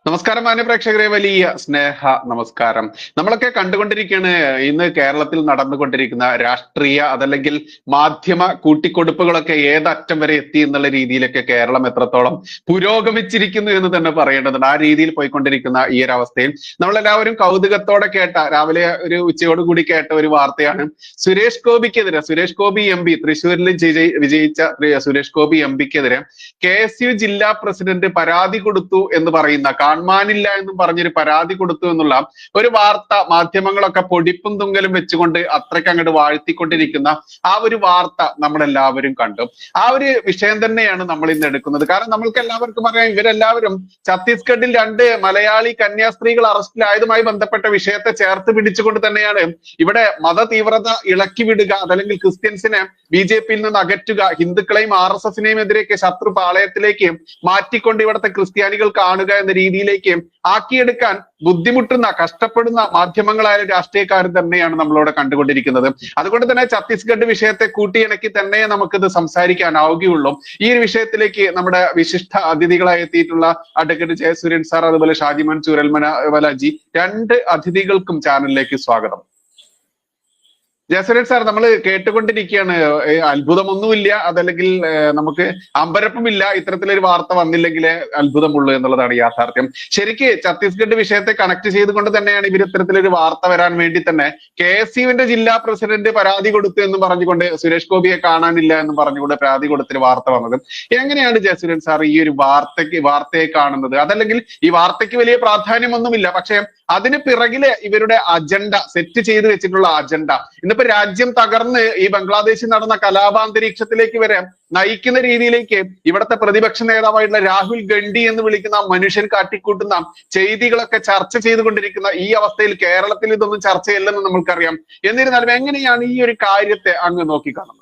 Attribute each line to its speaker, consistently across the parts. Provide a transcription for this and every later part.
Speaker 1: നമസ്കാരം മാന്യ പ്രേക്ഷകരെ, വലിയ സ്നേഹ നമസ്കാരം. നമ്മളൊക്കെ കണ്ടുകൊണ്ടിരിക്കുകയാണ് ഇന്ന് കേരളത്തിൽ നടന്നുകൊണ്ടിരിക്കുന്ന രാഷ്ട്രീയ അതല്ലെങ്കിൽ മാധ്യമ കൂട്ടിക്കൊടുപ്പുകളൊക്കെ ഏതറ്റം വരെ എത്തി എന്നുള്ള രീതിയിലൊക്കെ കേരളം എത്രത്തോളം പുരോഗമിച്ചിരിക്കുന്നു എന്ന് തന്നെ പറയേണ്ടതുണ്ട്. ആ രീതിയിൽ പോയിക്കൊണ്ടിരിക്കുന്ന ഈ ഒരു അവസ്ഥയിൽ നമ്മളെല്ലാവരും കൗതുകത്തോടെ കേട്ട, രാവിലെ ഒരു ഉച്ചയോടുകൂടി കേട്ട ഒരു വാർത്തയാണ്. സുരേഷ് ഗോപി എം പി, തൃശ്ശൂരിൽ വിജയിച്ച സുരേഷ് ഗോപി എം പിക്കെതിരെ KSU ജില്ലാ പ്രസിഡന്റ് പരാതി കൊടുത്തു എന്ന് പറയുന്ന, കാണാനില്ല എന്നും പറഞ്ഞൊരു പരാതി കൊടുത്തു എന്നുള്ള ഒരു വാർത്ത മാധ്യമങ്ങളൊക്കെ പൊടിപ്പും തുങ്കലും വെച്ചുകൊണ്ട് അത്രയ്ക്ക് അങ്ങോട്ട് വാഴ്ത്തിക്കൊണ്ടിരിക്കുന്ന ആ ഒരു വാർത്ത നമ്മളെല്ലാവരും കണ്ടു. ആ ഒരു വിഷയം തന്നെയാണ് നമ്മൾ ഇന്ന് എടുക്കുന്നത്. കാരണം നമ്മൾക്ക് എല്ലാവർക്കും അറിയാം, ഇവരെല്ലാവരും ഛത്തീസ്ഗഡിൽ 2 മലയാളി കന്യാസ്ത്രീകൾ അറസ്റ്റിലായതുമായി ബന്ധപ്പെട്ട വിഷയത്തെ ചേർത്ത് പിടിച്ചുകൊണ്ട് തന്നെയാണ് ഇവിടെ മത തീവ്രത ഇളക്കി വിടുക, അതല്ലെങ്കിൽ ക്രിസ്ത്യൻസിനെ BJP-യിൽ നിന്ന് അകറ്റുക, ഹിന്ദുക്കളെയും RSSനെയും എതിരെയൊക്കെ ശത്രു പാളയത്തിലേക്ക് മാറ്റിക്കൊണ്ട് ഇവിടുത്തെ ക്രിസ്ത്യാനികൾ കാണുക എന്ന രീതിയിലേക്ക് ആക്കിയെടുക്കാൻ ബുദ്ധിമുട്ടുന്ന, കഷ്ടപ്പെടുന്ന മാധ്യമങ്ങളായ രാഷ്ട്രീയക്കാർ തന്നെയാണ് നമ്മളോട് കണ്ടുകൊണ്ടിരിക്കുന്നത്. അതുകൊണ്ട് തന്നെ ഛത്തീസ്ഗഡ് വിഷയത്തെ കൂട്ടിയിണക്കി തന്നെ നമുക്കിത് സംസാരിക്കാനാവുകയുള്ളൂ. ഈ ഒരു വിഷയത്തിലേക്ക് നമ്മുടെ വിശിഷ്ട അതിഥികളായി എത്തിയിട്ടുള്ള അഡ്വക്കേറ്റ് ജയസൂര്യൻ സാർ, അതുപോലെ ഷാജിമോൻ ചൂരൽമലജി, 2 അതിഥികൾക്കും ചാനലിലേക്ക് സ്വാഗതം. ജയസൂര്യൻ സാർ, നമ്മൾ കേട്ടുകൊണ്ടിരിക്കുകയാണ്, അത്ഭുതമൊന്നുമില്ല, അതല്ലെങ്കിൽ നമുക്ക് അമ്പരപ്പമില്ല, ഇത്തരത്തിലൊരു വാർത്ത വന്നില്ലെങ്കിലേ അത്ഭുതമുള്ളൂ എന്നുള്ളതാണ് യാഥാർത്ഥ്യം. ശരിക്ക് ഛത്തീസ്ഗഡ് വിഷയത്തെ കണക്ട് ചെയ്തുകൊണ്ട് തന്നെയാണ് ഇവർ ഇത്തരത്തിലൊരു വാർത്ത വരാൻ വേണ്ടി തന്നെ KSUവിന്റെ ജില്ലാ പ്രസിഡന്റ് പരാതി കൊടുത്തു എന്ന് പറഞ്ഞുകൊണ്ട്, സുരേഷ് ഗോപിയെ കാണാനില്ല എന്ന് പറഞ്ഞുകൊണ്ട് പരാതി കൊടുത്തൊരു വാർത്ത വന്നത്. എങ്ങനെയാണ് ജയസൂര്യൻ സാർ ഈ ഒരു വാർത്തയെ കാണുന്നത്? അതല്ലെങ്കിൽ ഈ വാർത്തയ്ക്ക് വലിയ പ്രാധാന്യമൊന്നുമില്ല, പക്ഷെ അതിന് പിറകിലെ ഇവരുടെ അജണ്ട, സെറ്റ് ചെയ്ത് വെച്ചിട്ടുള്ള അജണ്ട, ഇന്നിപ്പോ രാജ്യം തകർന്ന് ഈ ബംഗ്ലാദേശിൽ നടന്ന കലാപാന്തരീക്ഷത്തിലേക്ക് വരെ നയിക്കുന്ന രീതിയിലേക്ക് ഇവിടുത്തെ പ്രതിപക്ഷ നേതാവായിട്ടുള്ള രാഹുൽ ഗാന്ധി എന്ന് വിളിക്കുന്ന മനുഷ്യൻ കാട്ടിക്കൂട്ടുന്ന ചെയ്തികളൊക്കെ ചർച്ച ചെയ്തുകൊണ്ടിരിക്കുന്ന ഈ അവസ്ഥയിൽ കേരളത്തിൽ ഇതൊന്നും ചർച്ചയല്ലെന്ന് നമ്മൾക്കറിയാം. എന്നിരുന്നാലും എങ്ങനെയാണ് ഈ ഒരു കാര്യത്തെ അങ്ങ് നോക്കിക്കാണുന്നത്?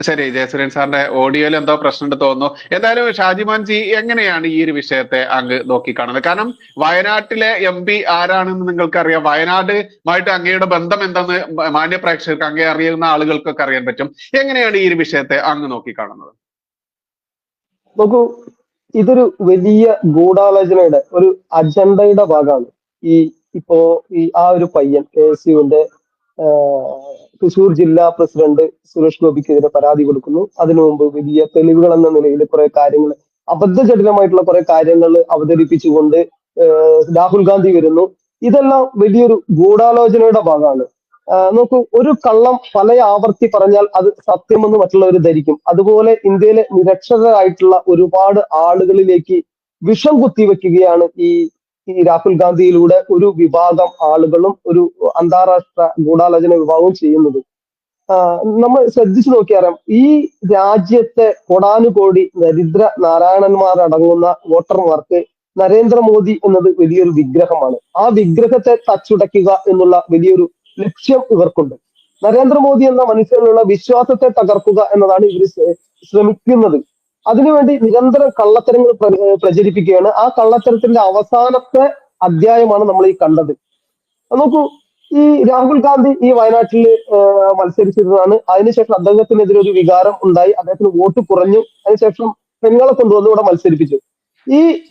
Speaker 1: ശരി, ജയസൂര്യൻ സാറിന്റെ ഓഡിയോയിൽ എന്തോ പ്രശ്നമുണ്ട് തോന്നുന്നു. എന്തായാലും ഷാജിമോൻ ജി, എങ്ങനെയാണ് ഈ ഒരു വിഷയത്തെ അങ്ങ് നോക്കിക്കാണുന്നത്? കാരണം വയനാട്ടിലെ MP ആരാണെന്ന് നിങ്ങൾക്കറിയാം. വയനാടുമായിട്ട് അങ്ങയുടെ ബന്ധം എന്തെന്ന് മാന്യ പ്രേക്ഷകർക്ക്, അങ്ങേ അറിയുന്ന ആളുകൾക്കൊക്കെ അറിയാൻ പറ്റും. എങ്ങനെയാണ് ഈ ഒരു വിഷയത്തെ അങ്ങ് നോക്കിക്കാണുന്നത്?
Speaker 2: നോക്കൂ, ഇതൊരു വലിയ ഗൂഢാലോചനയുടെ ഒരു അജണ്ടയുടെ ഭാഗമാണ്. ഇപ്പോ ആ ഒരു പയ്യൻ KSUവിന്റെ തൃശൂർ ജില്ലാ പ്രസിഡന്റ് സുരേഷ് ഗോപിക്കെതിരെ പരാതി കൊടുക്കുന്നു. അതിനു മുമ്പ് വലിയ തെളിവുകൾ എന്ന നിലയിൽ കുറെ കാര്യങ്ങൾ, അബദ്ധജടിലമായിട്ടുള്ള കുറെ കാര്യങ്ങൾ അവതരിപ്പിച്ചുകൊണ്ട് രാഹുൽ ഗാന്ധി വരുന്നു. ഇതെല്ലാം വലിയൊരു ഗൂഢാലോചനയുടെ ഭാഗമാണ്. നോക്കൂ, ഒരു കള്ളം പല ആവർത്തി പറഞ്ഞാൽ അത് സത്യമെന്ന് മറ്റുള്ളവർ ധരിക്കും. അതുപോലെ ഇന്ത്യയിലെ നിരക്ഷരരായിട്ടുള്ള ഒരുപാട് ആളുകളിലേക്ക് വിഷം കുത്തിവെക്കുകയാണ് ഈ രാഹുൽ ഗാന്ധിയിലൂടെ ഒരു വിഭാഗം ആളുകളും ഒരു അന്താരാഷ്ട്ര ഗൂഢാലോചന വിഭാഗവും ചെയ്യുന്നത്. നമ്മൾ ശ്രദ്ധിച്ചു നോക്കിയാൽ ഈ രാജ്യത്തെ കോടാനുകോടി ദരിദ്ര നാരായണന്മാരടങ്ങുന്ന വോട്ടർമാർക്ക് നരേന്ദ്രമോദി എന്നത് വലിയൊരു വിഗ്രഹമാണ്. ആ വിഗ്രഹത്തെ തച്ചുടയ്ക്കുക എന്നുള്ള വലിയൊരു ലക്ഷ്യം ഇവർക്കുണ്ട്. നരേന്ദ്രമോദി എന്ന മനുഷ്യനുള്ള വിശ്വാസത്തെ തകർക്കുക എന്നതാണ് ഇവർ ശ്രമിക്കുന്നത്. അതിനുവേണ്ടി നിരന്തരം കള്ളത്തരങ്ങൾ പ്രചരിപ്പിക്കുകയാണ്. ആ കള്ളത്തരത്തിന്റെ അവസാനത്തെ അധ്യായമാണ് നമ്മൾ ഈ കണ്ടത്. നോക്കൂ, ഈ രാഹുൽ ഗാന്ധി ഈ വയനാട്ടിൽ മത്സരിച്ചിരുന്നതാണ്. അതിനുശേഷം അദ്ദേഹത്തിനെതിരെ ഒരു വികാരം ഉണ്ടായി, അദ്ദേഹത്തിന് വോട്ട് കുറഞ്ഞു. അതിനുശേഷം പെണ്ണുങ്ങളെ കൊണ്ടുവന്ന് ഇവിടെ മത്സരിപ്പിച്ചു.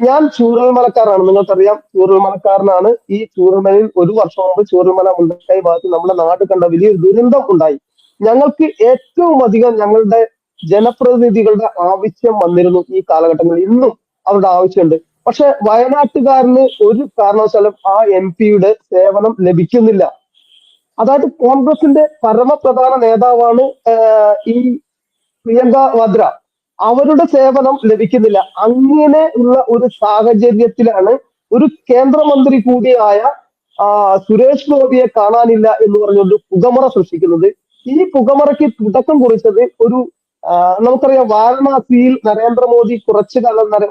Speaker 2: ഞാൻ ചൂരൽമലക്കാരാണ്, നിങ്ങൾക്കറിയാം, ചൂരൽമലക്കാരനാണ്. ഈ ചൂരൽമലയിൽ 1 വർഷം മുമ്പ് ചൂരൽമല മുണ്ടക്കൈ ഭാഗത്ത് നമ്മുടെ നാട് കണ്ട വലിയൊരു ദുരന്തം ഉണ്ടായി. ഞങ്ങൾക്ക് ഏറ്റവും അധികം ഞങ്ങളുടെ ജനപ്രതിനിധികളുടെ ആവശ്യം വന്നിരുന്നു ഈ കാലഘട്ടങ്ങളിൽ. ഇന്നും അവരുടെ ആവശ്യമുണ്ട്. പക്ഷെ വയനാട്ടുകാരന് ഒരു കാരണവശാലും ആ MP-യുടെ സേവനം ലഭിക്കുന്നില്ല. അതായത് കോൺഗ്രസിന്റെ പരമപ്രധാന നേതാവാണ് ഈ പ്രിയങ്ക വാദ്ര. അവരുടെ സേവനം ലഭിക്കുന്നില്ല. അങ്ങനെ ഉള്ള ഒരു സാഹചര്യത്തിലാണ് ഒരു കേന്ദ്രമന്ത്രി കൂടിയായ സുരേഷ് ഗോപിയെ കാണാനില്ല എന്ന് പറഞ്ഞുകൊണ്ട് പുകമറ സൃഷ്ടിക്കുന്നത്. ഈ പുകമറയ്ക്ക് തുടക്കം കുറിച്ചത് നമുക്കറിയാം, വാരണാസിയിൽ നരേന്ദ്രമോദി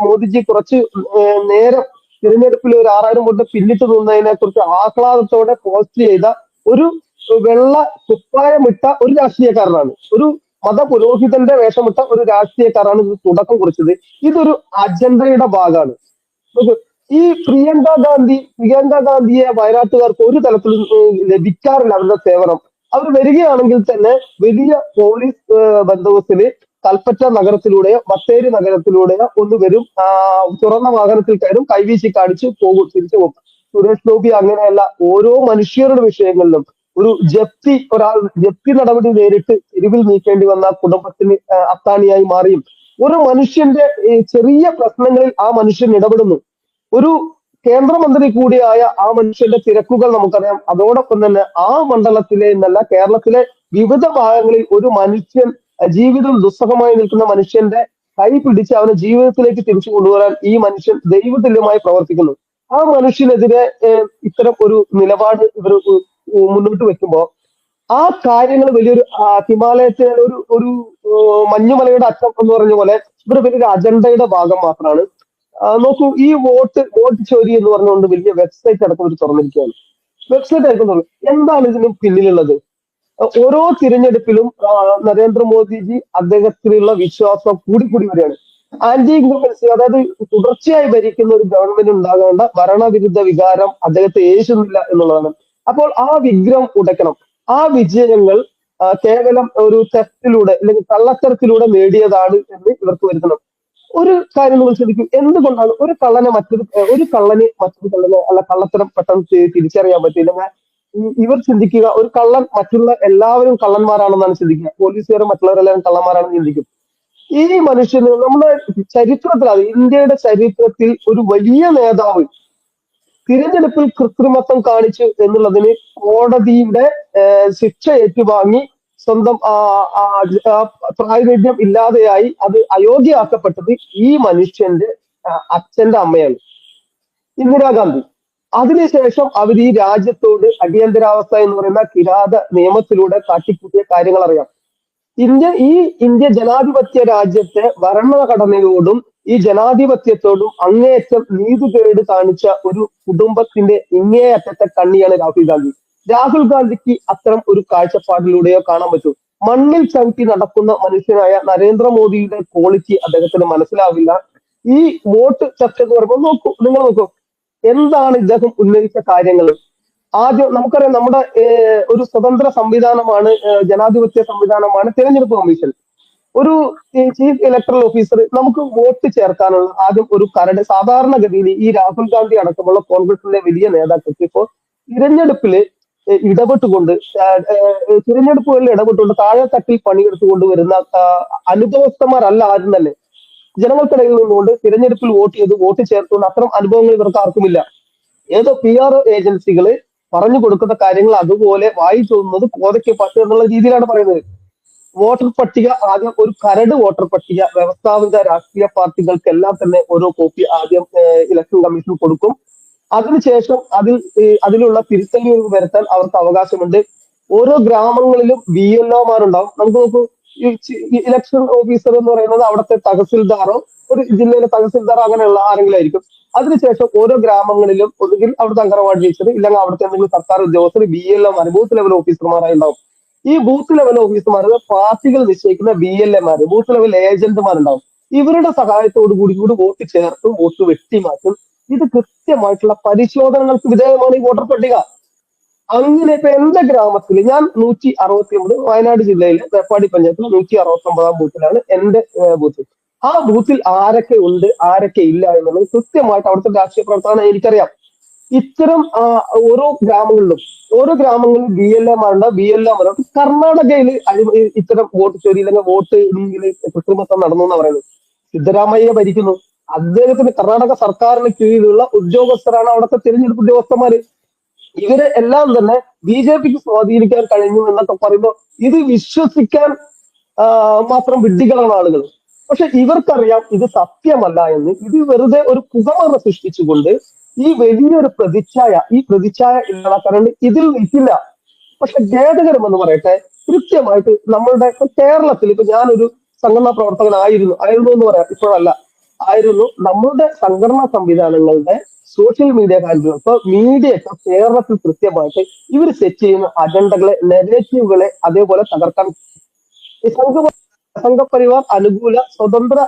Speaker 2: മോദിജി കുറച്ച് നേരം തിരഞ്ഞെടുപ്പിൽ ഒരു 6000 വോട്ട് പിന്നിട്ട് നിന്നതിനെ കുറിച്ച് ആഹ്ലാദത്തോടെ പോസ്റ്റ് ചെയ്ത ഒരു വെള്ള കുപ്പായമിട്ട ഒരു രാഷ്ട്രീയക്കാരനാണ്, ഒരു മതപുരോഹിതന്റെ വേഷമിട്ട ഒരു രാഷ്ട്രീയക്കാരാണ് ഇത് തുടക്കം കുറിച്ചത്. ഇതൊരു അജണ്ടയുടെ ഭാഗമാണ്. ഈ പ്രിയങ്ക ഗാന്ധിയെ വയനാട്ടുകാർക്ക് ഒരു തലത്തിലും ലഭിക്കാറില്ല അവരുടെ സേവനം. അവർ വരികയാണെങ്കിൽ തന്നെ വലിയ പോലീസ് ബന്ദോബസ്തില് കൽപ്പറ്റ നഗരത്തിലൂടെയോ ബത്തേരി നഗരത്തിലൂടെയോ ഒന്ന് വരും, തുറന്ന വാഹനത്തിൽ കയറും, കൈവീശി കാണിച്ച് പോകും, തിരിച്ചു പോകും. സുരേഷ് ഗോപി അങ്ങനെയല്ല. ഓരോ മനുഷ്യരുടെ വിഷയങ്ങളിലും ഒരു ജപ്തി നടപടി നേരിട്ട് തെരുവിൽ നീക്കേണ്ടി വന്ന കുടുംബത്തിന് അത്താണിയായി മാറിയും ഒരു മനുഷ്യന്റെ ചെറിയ പ്രശ്നങ്ങളിൽ ആ മനുഷ്യൻ ഇടപെടുന്നു. ഒരു കേന്ദ്രമന്ത്രി കൂടിയായ ആ മനുഷ്യന്റെ തിരക്കുകൾ നമുക്കറിയാം. അതോടൊപ്പം തന്നെ ആ മണ്ഡലത്തിലെ എന്നല്ല കേരളത്തിലെ വിവിധ ഭാഗങ്ങളിൽ ഒരു മനുഷ്യൻ ജീവിതം ദുസ്സഹമായി നിൽക്കുന്ന മനുഷ്യന്റെ കൈ പിടിച്ച് അവനെ ജീവിതത്തിലേക്ക് തിരിച്ചു കൊണ്ടുവരാൻ ഈ മനുഷ്യൻ ദൈവതുല്യമായി പ്രവർത്തിക്കുന്നു. ആ മനുഷ്യനെതിരെ ഇത്തരം ഒരു നിലപാട് ഇവർ മുന്നോട്ട് വെക്കുമ്പോൾ ആ കാര്യങ്ങൾ വലിയൊരു ഹിമാലയത്തിലെ ഒരു മഞ്ഞുമലയുടെ അറ്റം എന്ന് പറഞ്ഞ പോലെ ഇവർ വലിയൊരു അജണ്ടയുടെ ഭാഗം മാത്രമാണ്. നോക്കൂ, ഈ വോട്ട് ചോരി എന്ന് പറഞ്ഞുകൊണ്ട് വലിയ വെബ്സൈറ്റ് അടക്കം ഒരു തുറന്നിരിക്കുകയാണ്. വെബ്സൈറ്റ് അടക്കുന്നുള്ളൂ. എന്താണ് ഇതിന് പിന്നിലുള്ളത്? ഓരോ തിരഞ്ഞെടുപ്പിലും നരേന്ദ്രമോദിജി അദ്ദേഹത്തിലുള്ള വിശ്വാസം കൂടി വരികയാണ്. ആന്റി ഇൻകംബൻസി, അതായത് തുടർച്ചയായി ഭരിക്കുന്ന ഒരു ഗവൺമെന്റ് ഉണ്ടാകേണ്ട ഭരണവിരുദ്ധ വികാരം അദ്ദേഹത്തെ ഏശുന്നില്ല എന്നുള്ളതാണ്. അപ്പോൾ ആ വിഗ്രഹം ഉടയ്ക്കണം. ആ വിജയങ്ങൾ കേവലം ഒരു തെറ്റിലൂടെ അല്ലെങ്കിൽ കള്ളത്തരത്തിലൂടെ നേടിയതാണ് എന്ന് ഇവർക്ക് വരുത്തണം. ഒരു കാര്യം നമ്മൾ ശ്രദ്ധിക്കും, എന്തുകൊണ്ടാണ് ഒരു കള്ളനെ മറ്റൊരു കള്ളനെ അല്ല കള്ളത്തരം പെട്ടെന്ന് തിരിച്ചറിയാൻ പറ്റില്ല? ഇവർ ചിന്തിക്കുക ഒരു കള്ളൻ മറ്റുള്ള എല്ലാവരും കള്ളന്മാരാണെന്നാണ് ചിന്തിക്കുക. പോലീസുകാരും മറ്റുള്ളവരെല്ലാവരും കള്ളന്മാരാണെന്ന് ചിന്തിക്കും. ഈ മനുഷ്യന് നമ്മുടെ ചരിത്രത്തിൽ, ഇന്ത്യയുടെ ചരിത്രത്തിൽ ഒരു വലിയ നേതാവ് തിരഞ്ഞെടുപ്പിൽ കൃത്രിമത്വം കാണിച്ചു എന്നുള്ളതിന് കോടതിയുടെ ശിക്ഷ ഏറ്റുവാങ്ങി സ്വന്തം പ്രാതിനിധ്യം ഇല്ലാതെയായി അത് അയോഗ്യയാക്കപ്പെട്ടത് ഈ മനുഷ്യന്റെ അച്ഛന്റെ അമ്മയാണ്, ഇന്ദിരാഗാന്ധി. അതിനുശേഷം അവർ ഈ രാജ്യത്തോട് അടിയന്തരാവസ്ഥ എന്ന് പറയുന്ന കിരാത നിയമത്തിലൂടെ കാട്ടിക്കൂട്ടിയ കാര്യങ്ങൾ അറിയാം. ഇന്ത്യ ജനാധിപത്യ രാജ്യത്തെ ഭരണഘടനയോടും ഈ ജനാധിപത്യത്തോടും അങ്ങേയറ്റം നീതികേട് കാണിച്ച ഒരു കുടുംബത്തിന്റെ ഇങ്ങേയറ്റത്തെ കണ്ണിയാണ് രാഹുൽ ഗാന്ധി. രാഹുൽ ഗാന്ധിക്ക് അത്തരം ഒരു കാഴ്ചപ്പാടിലൂടെയോ കാണാൻ പറ്റൂ. മണ്ണിൽ ചവിട്ടി നടക്കുന്ന മനുഷ്യനായ നരേന്ദ്രമോദിയുടെ ക്വാളിറ്റി അദ്ദേഹത്തിന് മനസ്സിലാവില്ല. ഈ വോട്ട് ചർച്ച എന്ന് പറയുമ്പോൾ നിങ്ങൾ നോക്കൂ, എന്താണ് ഇദ്ദേഹം ഉന്നയിച്ച കാര്യങ്ങൾ. ആദ്യം നമുക്കറിയാം, നമ്മുടെ ഒരു സ്വതന്ത്ര സംവിധാനമാണ്, ജനാധിപത്യ സംവിധാനമാണ് തിരഞ്ഞെടുപ്പ് കമ്മീഷൻ. ഒരു ചീഫ് ഇലക്ടറൽ ഓഫീസർ നമുക്ക് വോട്ട് ചേർക്കാനുള്ള ആദ്യം ഒരു കരട്. സാധാരണഗതിയിൽ ഈ രാഹുൽ ഗാന്ധി അടക്കമുള്ള കോൺഗ്രസിന്റെ വലിയ നേതാക്കൾക്ക് ഇപ്പോൾ തിരഞ്ഞെടുപ്പില് തിരഞ്ഞെടുപ്പുകളിൽ ഇടപെട്ടുകൊണ്ട് താഴെത്തട്ടിൽ പണിയെടുത്തുകൊണ്ട് വരുന്ന അനുഭവസ്ഥന്മാരല്ല ആരും തന്നെ. ജനങ്ങൾക്കിടയിൽ നിന്നുകൊണ്ട് തിരഞ്ഞെടുപ്പിൽ വോട്ട് ചേർത്തുകൊണ്ട് അത്തരം അനുഭവങ്ങൾ ഇവർക്ക് ആർക്കുമില്ല. ഏതോ PR ഏജൻസികള് പറഞ്ഞു കൊടുക്കുന്ന കാര്യങ്ങൾ അതുപോലെ വായി തോന്നുന്നത് കോതയ്ക്ക് പറ്റു എന്നുള്ള രീതിയിലാണ് പറയുന്നത്. വോട്ടർ പട്ടിക ആദ്യം ഒരു കരട് വോട്ടർ പട്ടിക വ്യവസ്ഥാപിത രാഷ്ട്രീയ പാർട്ടികൾക്കെല്ലാം തന്നെ ഓരോ കോപ്പി ആദ്യം ഇലക്ഷൻ കമ്മീഷൻ കൊടുക്കും. അതിനുശേഷം അതിലുള്ള തിരുത്തലുകൾ വരുത്താൻ അവർക്ക് അവകാശമുണ്ട്. ഓരോ ഗ്രാമങ്ങളിലും BLOമാരുണ്ടാവും. നമുക്ക് നോക്കൂ, ഇലക്ഷൻ ഓഫീസർ എന്ന് പറയുന്നത് അവിടുത്തെ തഹസിൽദാറോ ഒരു ജില്ലയിലെ തഹസിൽദാറോ അങ്ങനെയുള്ള ആരെങ്കിലും ആയിരിക്കും. അതിനുശേഷം ഓരോ ഗ്രാമങ്ങളിലും ഒന്നുകിൽ അവിടുത്തെ അംഗനവാടി ടീച്ചർ, ഇല്ലെങ്കിൽ അവിടുത്തെ എന്തെങ്കിലും സർക്കാർ ഉദ്യോഗസ്ഥർ BLOമാർ, ബൂത്ത് ലെവൽ ഓഫീസർമാരായി ഉണ്ടാവും. ഈ ബൂത്ത് ലെവൽ ഓഫീസർമാർ പാർട്ടികൾ നിശ്ചയിക്കുന്ന BLAമാര്, ബൂത്ത് ലെവൽ ഏജന്റുമാരുണ്ടാവും. ഇവരുടെ സഹായത്തോടു കൂടി വോട്ട് ചേർത്തും വോട്ട് വെട്ടിമാറ്റും. ഇത് കൃത്യമായിട്ടുള്ള പരിശോധനകൾക്ക് വിധേയമാണ് ഈ വോട്ടർ പട്ടിക. അങ്ങനെ ഇപ്പൊ എന്റെ ഗ്രാമത്തിൽ ഞാൻ 169, വയനാട് ജില്ലയിലെ മേപ്പാടി പഞ്ചായത്തിൽ 169 ബൂത്തിലാണ് എന്റെ ബൂത്ത്. ആ ബൂത്തിൽ ആരൊക്കെ ഉണ്ട് ആരൊക്കെ ഇല്ല എന്നുള്ളത് കൃത്യമായിട്ട് അവിടുത്തെ രാഷ്ട്രീയ പ്രവർത്തനം എനിക്കറിയാം. ഇത്തരം ഓരോ ഗ്രാമങ്ങളിലും BLAമാരുണ്ട്. കർണാടകയിൽ ഇത്തരം വോട്ട് ചോരി അല്ലെങ്കിൽ വോട്ട് കൃത്രിമത്വം നടന്നു എന്ന് പറയുന്നത്. സിദ്ധരാമയ്യ ഭരിക്കുന്നു. അദ്ദേഹത്തിന് കർണാടക സർക്കാരിന് കീഴിലുള്ള ഉദ്യോഗസ്ഥരാണ് അവിടുത്തെ തിരഞ്ഞെടുപ്പ് ഉദ്യോഗസ്ഥന്മാര്. ഇവരെ എല്ലാം തന്നെ BJPക്ക് സ്വാധീനിക്കാൻ കഴിഞ്ഞു എന്നൊക്കെ പറയുമ്പോൾ ഇത് വിശ്വസിക്കാൻ മാത്രം വിഡ്ഢികളാണ് ആളുകൾ. പക്ഷെ ഇവർക്കറിയാം ഇത് സത്യമല്ല എന്ന്. ഇത് വെറുതെ ഒരു പുകമറ സൃഷ്ടിച്ചുകൊണ്ട് ഈ വലിയൊരു പ്രതിച്ഛായ ഇല്ലാതാക്കാറുണ്ട്. ഇതിൽ നിൽക്കില്ല. പക്ഷെ ഖേദകരമെന്ന് പറയട്ടെ, കൃത്യമായിട്ട് നമ്മളുടെ കേരളത്തിൽ ഇപ്പൊ ഞാനൊരു സംഘടനാ പ്രവർത്തകനായിരുന്നു എന്ന് പറയാം, ഇപ്പോഴല്ല, ആയിരുന്നു. നമ്മളുടെ സംഘടനാ സംവിധാനങ്ങളുടെ സോഷ്യൽ മീഡിയ ഹാൻഡിലുകൾ ഇപ്പൊ മീഡിയയൊക്കെ കേരളത്തിൽ കൃത്യമായിട്ട് ഇവർ സെറ്റ് ചെയ്യുന്ന അജണ്ടകളെ, നെഗറ്റീവുകളെ അതേപോലെ തകർക്കാൻ ഈ സംഘപരിവാർ അനുകൂല സ്വതന്ത്ര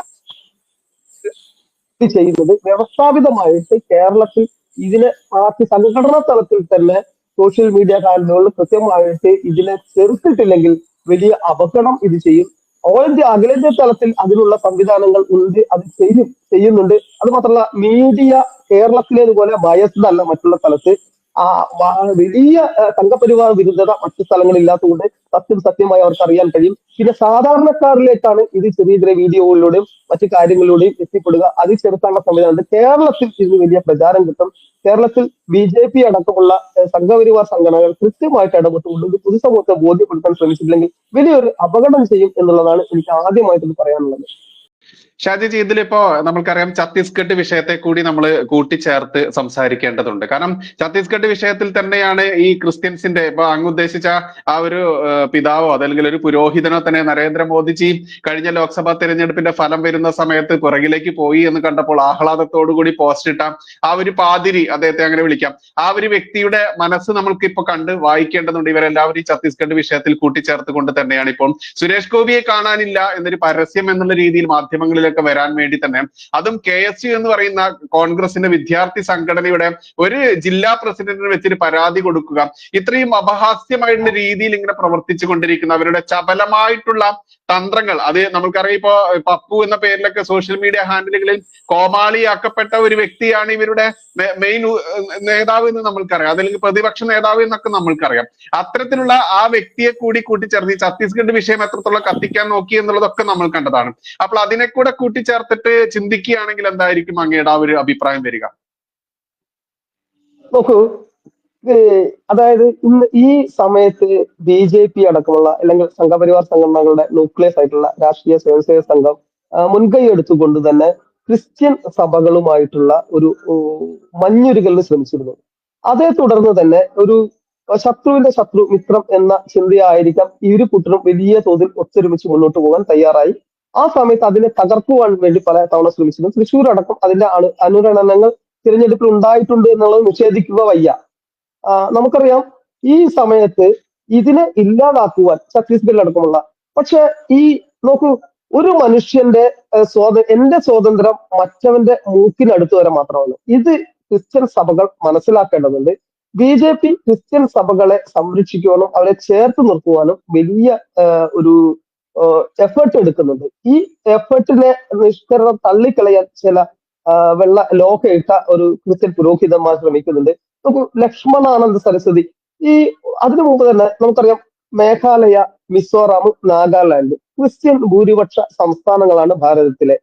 Speaker 2: ചെയ്യുന്നത് വ്യവസ്ഥാപിതമായിട്ട് കേരളത്തിൽ ഇതിനെ പാർട്ടി സംഘടനാ തലത്തിൽ തന്നെ സോഷ്യൽ മീഡിയ ഹാൻഡിലുകൾ കൃത്യമായിട്ട് ഇതിനെ ചെറുത്തിട്ടില്ലെങ്കിൽ വലിയ അപകടം ഇത് ചെയ്യും. ഓൾ ഇന്ത്യ അഖിലേന്ത്യാ തലത്തിൽ അതിനുള്ള സംവിധാനങ്ങൾ ഉണ്ട്, അത് ചെയ്യുന്നുണ്ട്. അത് മാത്രമല്ല, മീഡിയ കേരളത്തിലേതുപോലെ ബയസ്ഡ് അല്ല മറ്റുള്ള സ്ഥലത്ത്. ആ വലിയ സംഘപരിവാർ വിരുദ്ധത മറ്റു സ്ഥലങ്ങളിൽ ഇല്ലാത്തതുകൊണ്ട് സത്യമായി അവർക്ക് അറിയാൻ കഴിയും. പിന്നെ സാധാരണക്കാരിലേക്കാണ് ഇത് ചെറിയ ചെറിയ വീഡിയോകളിലൂടെയും മറ്റു കാര്യങ്ങളിലൂടെയും എത്തിപ്പെടുക. അത് ചെറുക്കാനുള്ള സംവിധാനമുണ്ട്. കേരളത്തിൽ ഇതിന് വലിയ പ്രചാരം കിട്ടും. കേരളത്തിൽ BJP അടക്കമുള്ള സംഘപരിവാർ സംഘടനകൾ കൃത്യമായിട്ട് ഇടപെട്ടുകൊണ്ട് ഇത് പൊതുസമൂഹത്തെ ബോധ്യപ്പെടുത്താൻ ശ്രമിച്ചില്ലെങ്കിൽ വലിയൊരു അപകടം ചെയ്യും എന്നുള്ളതാണ് എനിക്ക് ആദ്യമായിട്ട് ഇത് പറയാനുള്ളത്.
Speaker 1: ഷാജിജി, ഇതിലിപ്പോ നമുക്കറിയാം ഛത്തീസ്ഗഡ് വിഷയത്തെ കൂടി നമ്മൾ കൂട്ടിച്ചേർത്ത് സംസാരിക്കേണ്ടതുണ്ട്. കാരണം ഛത്തീസ്ഗഡ് വിഷയത്തിൽ തന്നെയാണ് ഈ ക്രിസ്ത്യൻസിന്റെ ഇപ്പൊ അങ്ങ് ഉദ്ദേശിച്ച ആ ഒരു പിതാവോ അതല്ലെങ്കിൽ ഒരു പുരോഹിതനോ തന്നെ നരേന്ദ്രമോദിജി കഴിഞ്ഞ ലോക്സഭാ തെരഞ്ഞെടുപ്പിന്റെ ഫലം വരുന്ന സമയത്ത് പുറകിലേക്ക് പോയി എന്ന് കണ്ടപ്പോൾ ആഹ്ലാദത്തോടുകൂടി പോസ്റ്റ് ഇട്ട ആ ഒരു പാതിരി, അദ്ദേഹത്തെ അങ്ങനെ വിളിക്കാം, ആ ഒരു വ്യക്തിയുടെ മനസ്സ് നമ്മൾക്ക് ഇപ്പൊ കണ്ട് വായിക്കേണ്ടതുണ്ട്. ഇവരെല്ലാവരും ഈ ഛത്തീസ്ഗഡ് വിഷയത്തിൽ കൂട്ടിച്ചേർത്തുകൊണ്ട് തന്നെയാണ് ഇപ്പോൾ സുരേഷ് ഗോപിയെ കാണാനില്ല എന്നൊരു പരസ്യം എന്നുള്ള രീതിയിൽ മാധ്യമങ്ങളിൽ വരാൻ വേണ്ടി തന്നെ, അതും KSU എന്ന് പറയുന്ന കോൺഗ്രസിന്റെ വിദ്യാർത്ഥി സംഘടനയുടെ ഒരു ജില്ലാ പ്രസിഡന്റിന് വെച്ചൊരു പരാതി കൊടുക്കുക, ഇത്രയും അപഹാസ്യമായിട്ടുള്ള രീതിയിൽ ഇങ്ങനെ പ്രവർത്തിച്ചു കൊണ്ടിരിക്കുന്ന അവരുടെ ചപലമായിട്ടുള്ള തന്ത്രങ്ങൾ, അത് നമുക്കറിയാം. ഇപ്പോ പപ്പു എന്ന പേരിലൊക്കെ സോഷ്യൽ മീഡിയ ഹാൻഡിലുകളിൽ കോമാളിയാക്കപ്പെട്ട ഒരു വ്യക്തിയാണ് ഇവരുടെ മെയിൻ നേതാവ് എന്ന് നമ്മൾക്കറിയാം, അതല്ലെങ്കിൽ പ്രതിപക്ഷ നേതാവ് എന്നൊക്കെ നമ്മൾക്കറിയാം. അത്തരത്തിലുള്ള ആ വ്യക്തിയെ കൂടി കൂട്ടിച്ചേർത്ത് ഛത്തീസ്ഗഡ് വിഷയം എത്രത്തോളം കത്തിക്കാൻ നോക്കി എന്നുള്ളതൊക്കെ നമ്മൾ കണ്ടതാണ്. അപ്പോൾ അതിനെ കൂടെ കൂട്ടിച്ചേർത്തിട്ട് ചിന്തിക്കുകയാണെങ്കിൽ എന്തായിരിക്കും അങ്ങയുടെ ആ ഒരു അഭിപ്രായം വരിക?
Speaker 2: നോക്കൂ, അതായത് ഇന്ന് ഈ സമയത്ത് BJP അടക്കമുള്ള അല്ലെങ്കിൽ സംഘപരിവാർ സംഘടനകളുടെ ന്യൂക്ലിയസ് ആയിട്ടുള്ള രാഷ്ട്രീയ സ്വയംസേവക സംഘം മുൻകൈ എടുത്തുകൊണ്ട് തന്നെ ക്രിസ്ത്യൻ സഭകളുമായിട്ടുള്ള ഒരു മഞ്ഞുരുകലിന് ശ്രമിച്ചിരുന്നു. അതേ തുടർന്ന് തന്നെ ഒരു ശത്രുവിന്റെ ശത്രു മിത്രം എന്ന ചിന്തയായിരിക്കാം ഇരു കൂട്ടരും വലിയ തോതിൽ ഒത്തൊരുമിച്ച് മുന്നോട്ട് പോകാൻ തയ്യാറായി. ആ സമയത്ത് അതിനെ തകർക്കുവാൻ വേണ്ടി പല തവണ ശ്രമിച്ചിരുന്നു. തൃശ്ശൂർ അടക്കം അതിന്റെ അനുരണനങ്ങൾ തിരഞ്ഞെടുപ്പിൽ ഉണ്ടായിട്ടുണ്ട് എന്നുള്ളത് നിഷേധിക്കുക വയ്യ. നമുക്കറിയാം ഈ സമയത്ത് ഇതിനെ ഇല്ലാതാക്കുവാൻ ഛത്തീസ്ഗഡിൽ അടക്കമുള്ള, പക്ഷെ ഈ നോക്കൂ, ഒരു മനുഷ്യന്റെ എന്റെ സ്വാതന്ത്ര്യം മറ്റവന്റെ മൂക്കിനടുത്ത് വരെ മാത്രമാണ്. ഇത് ക്രിസ്ത്യൻ സഭകൾ മനസ്സിലാക്കേണ്ടതുണ്ട്. BJP ക്രിസ്ത്യൻ സഭകളെ സംരക്ഷിക്കുവാനും അവരെ ചേർത്ത് നിർത്തുവാനും വലിയ ഒരു എഫേർട്ട് എടുക്കുന്നുണ്ട്. ഈ എഫേർട്ടിനെ നിഷ്കരണം തള്ളിക്കളയാൻ ചില ലോഹയിട്ട ഒരു ക്രിസ്ത്യൻ പുരോഹിതന്മാർ ശ്രമിക്കുന്നുണ്ട്. നമുക്ക് ലക്ഷ്മണാനന്ദ സരസ്വതി, അതിനു മുമ്പ് തന്നെ നമുക്കറിയാം മേഘാലയ, മിസോറാം, നാഗാലാൻഡ് ക്രിസ്ത്യൻ ഭൂരിപക്ഷ സംസ്ഥാനങ്ങളാണ് ഭാരതത്തിലെ.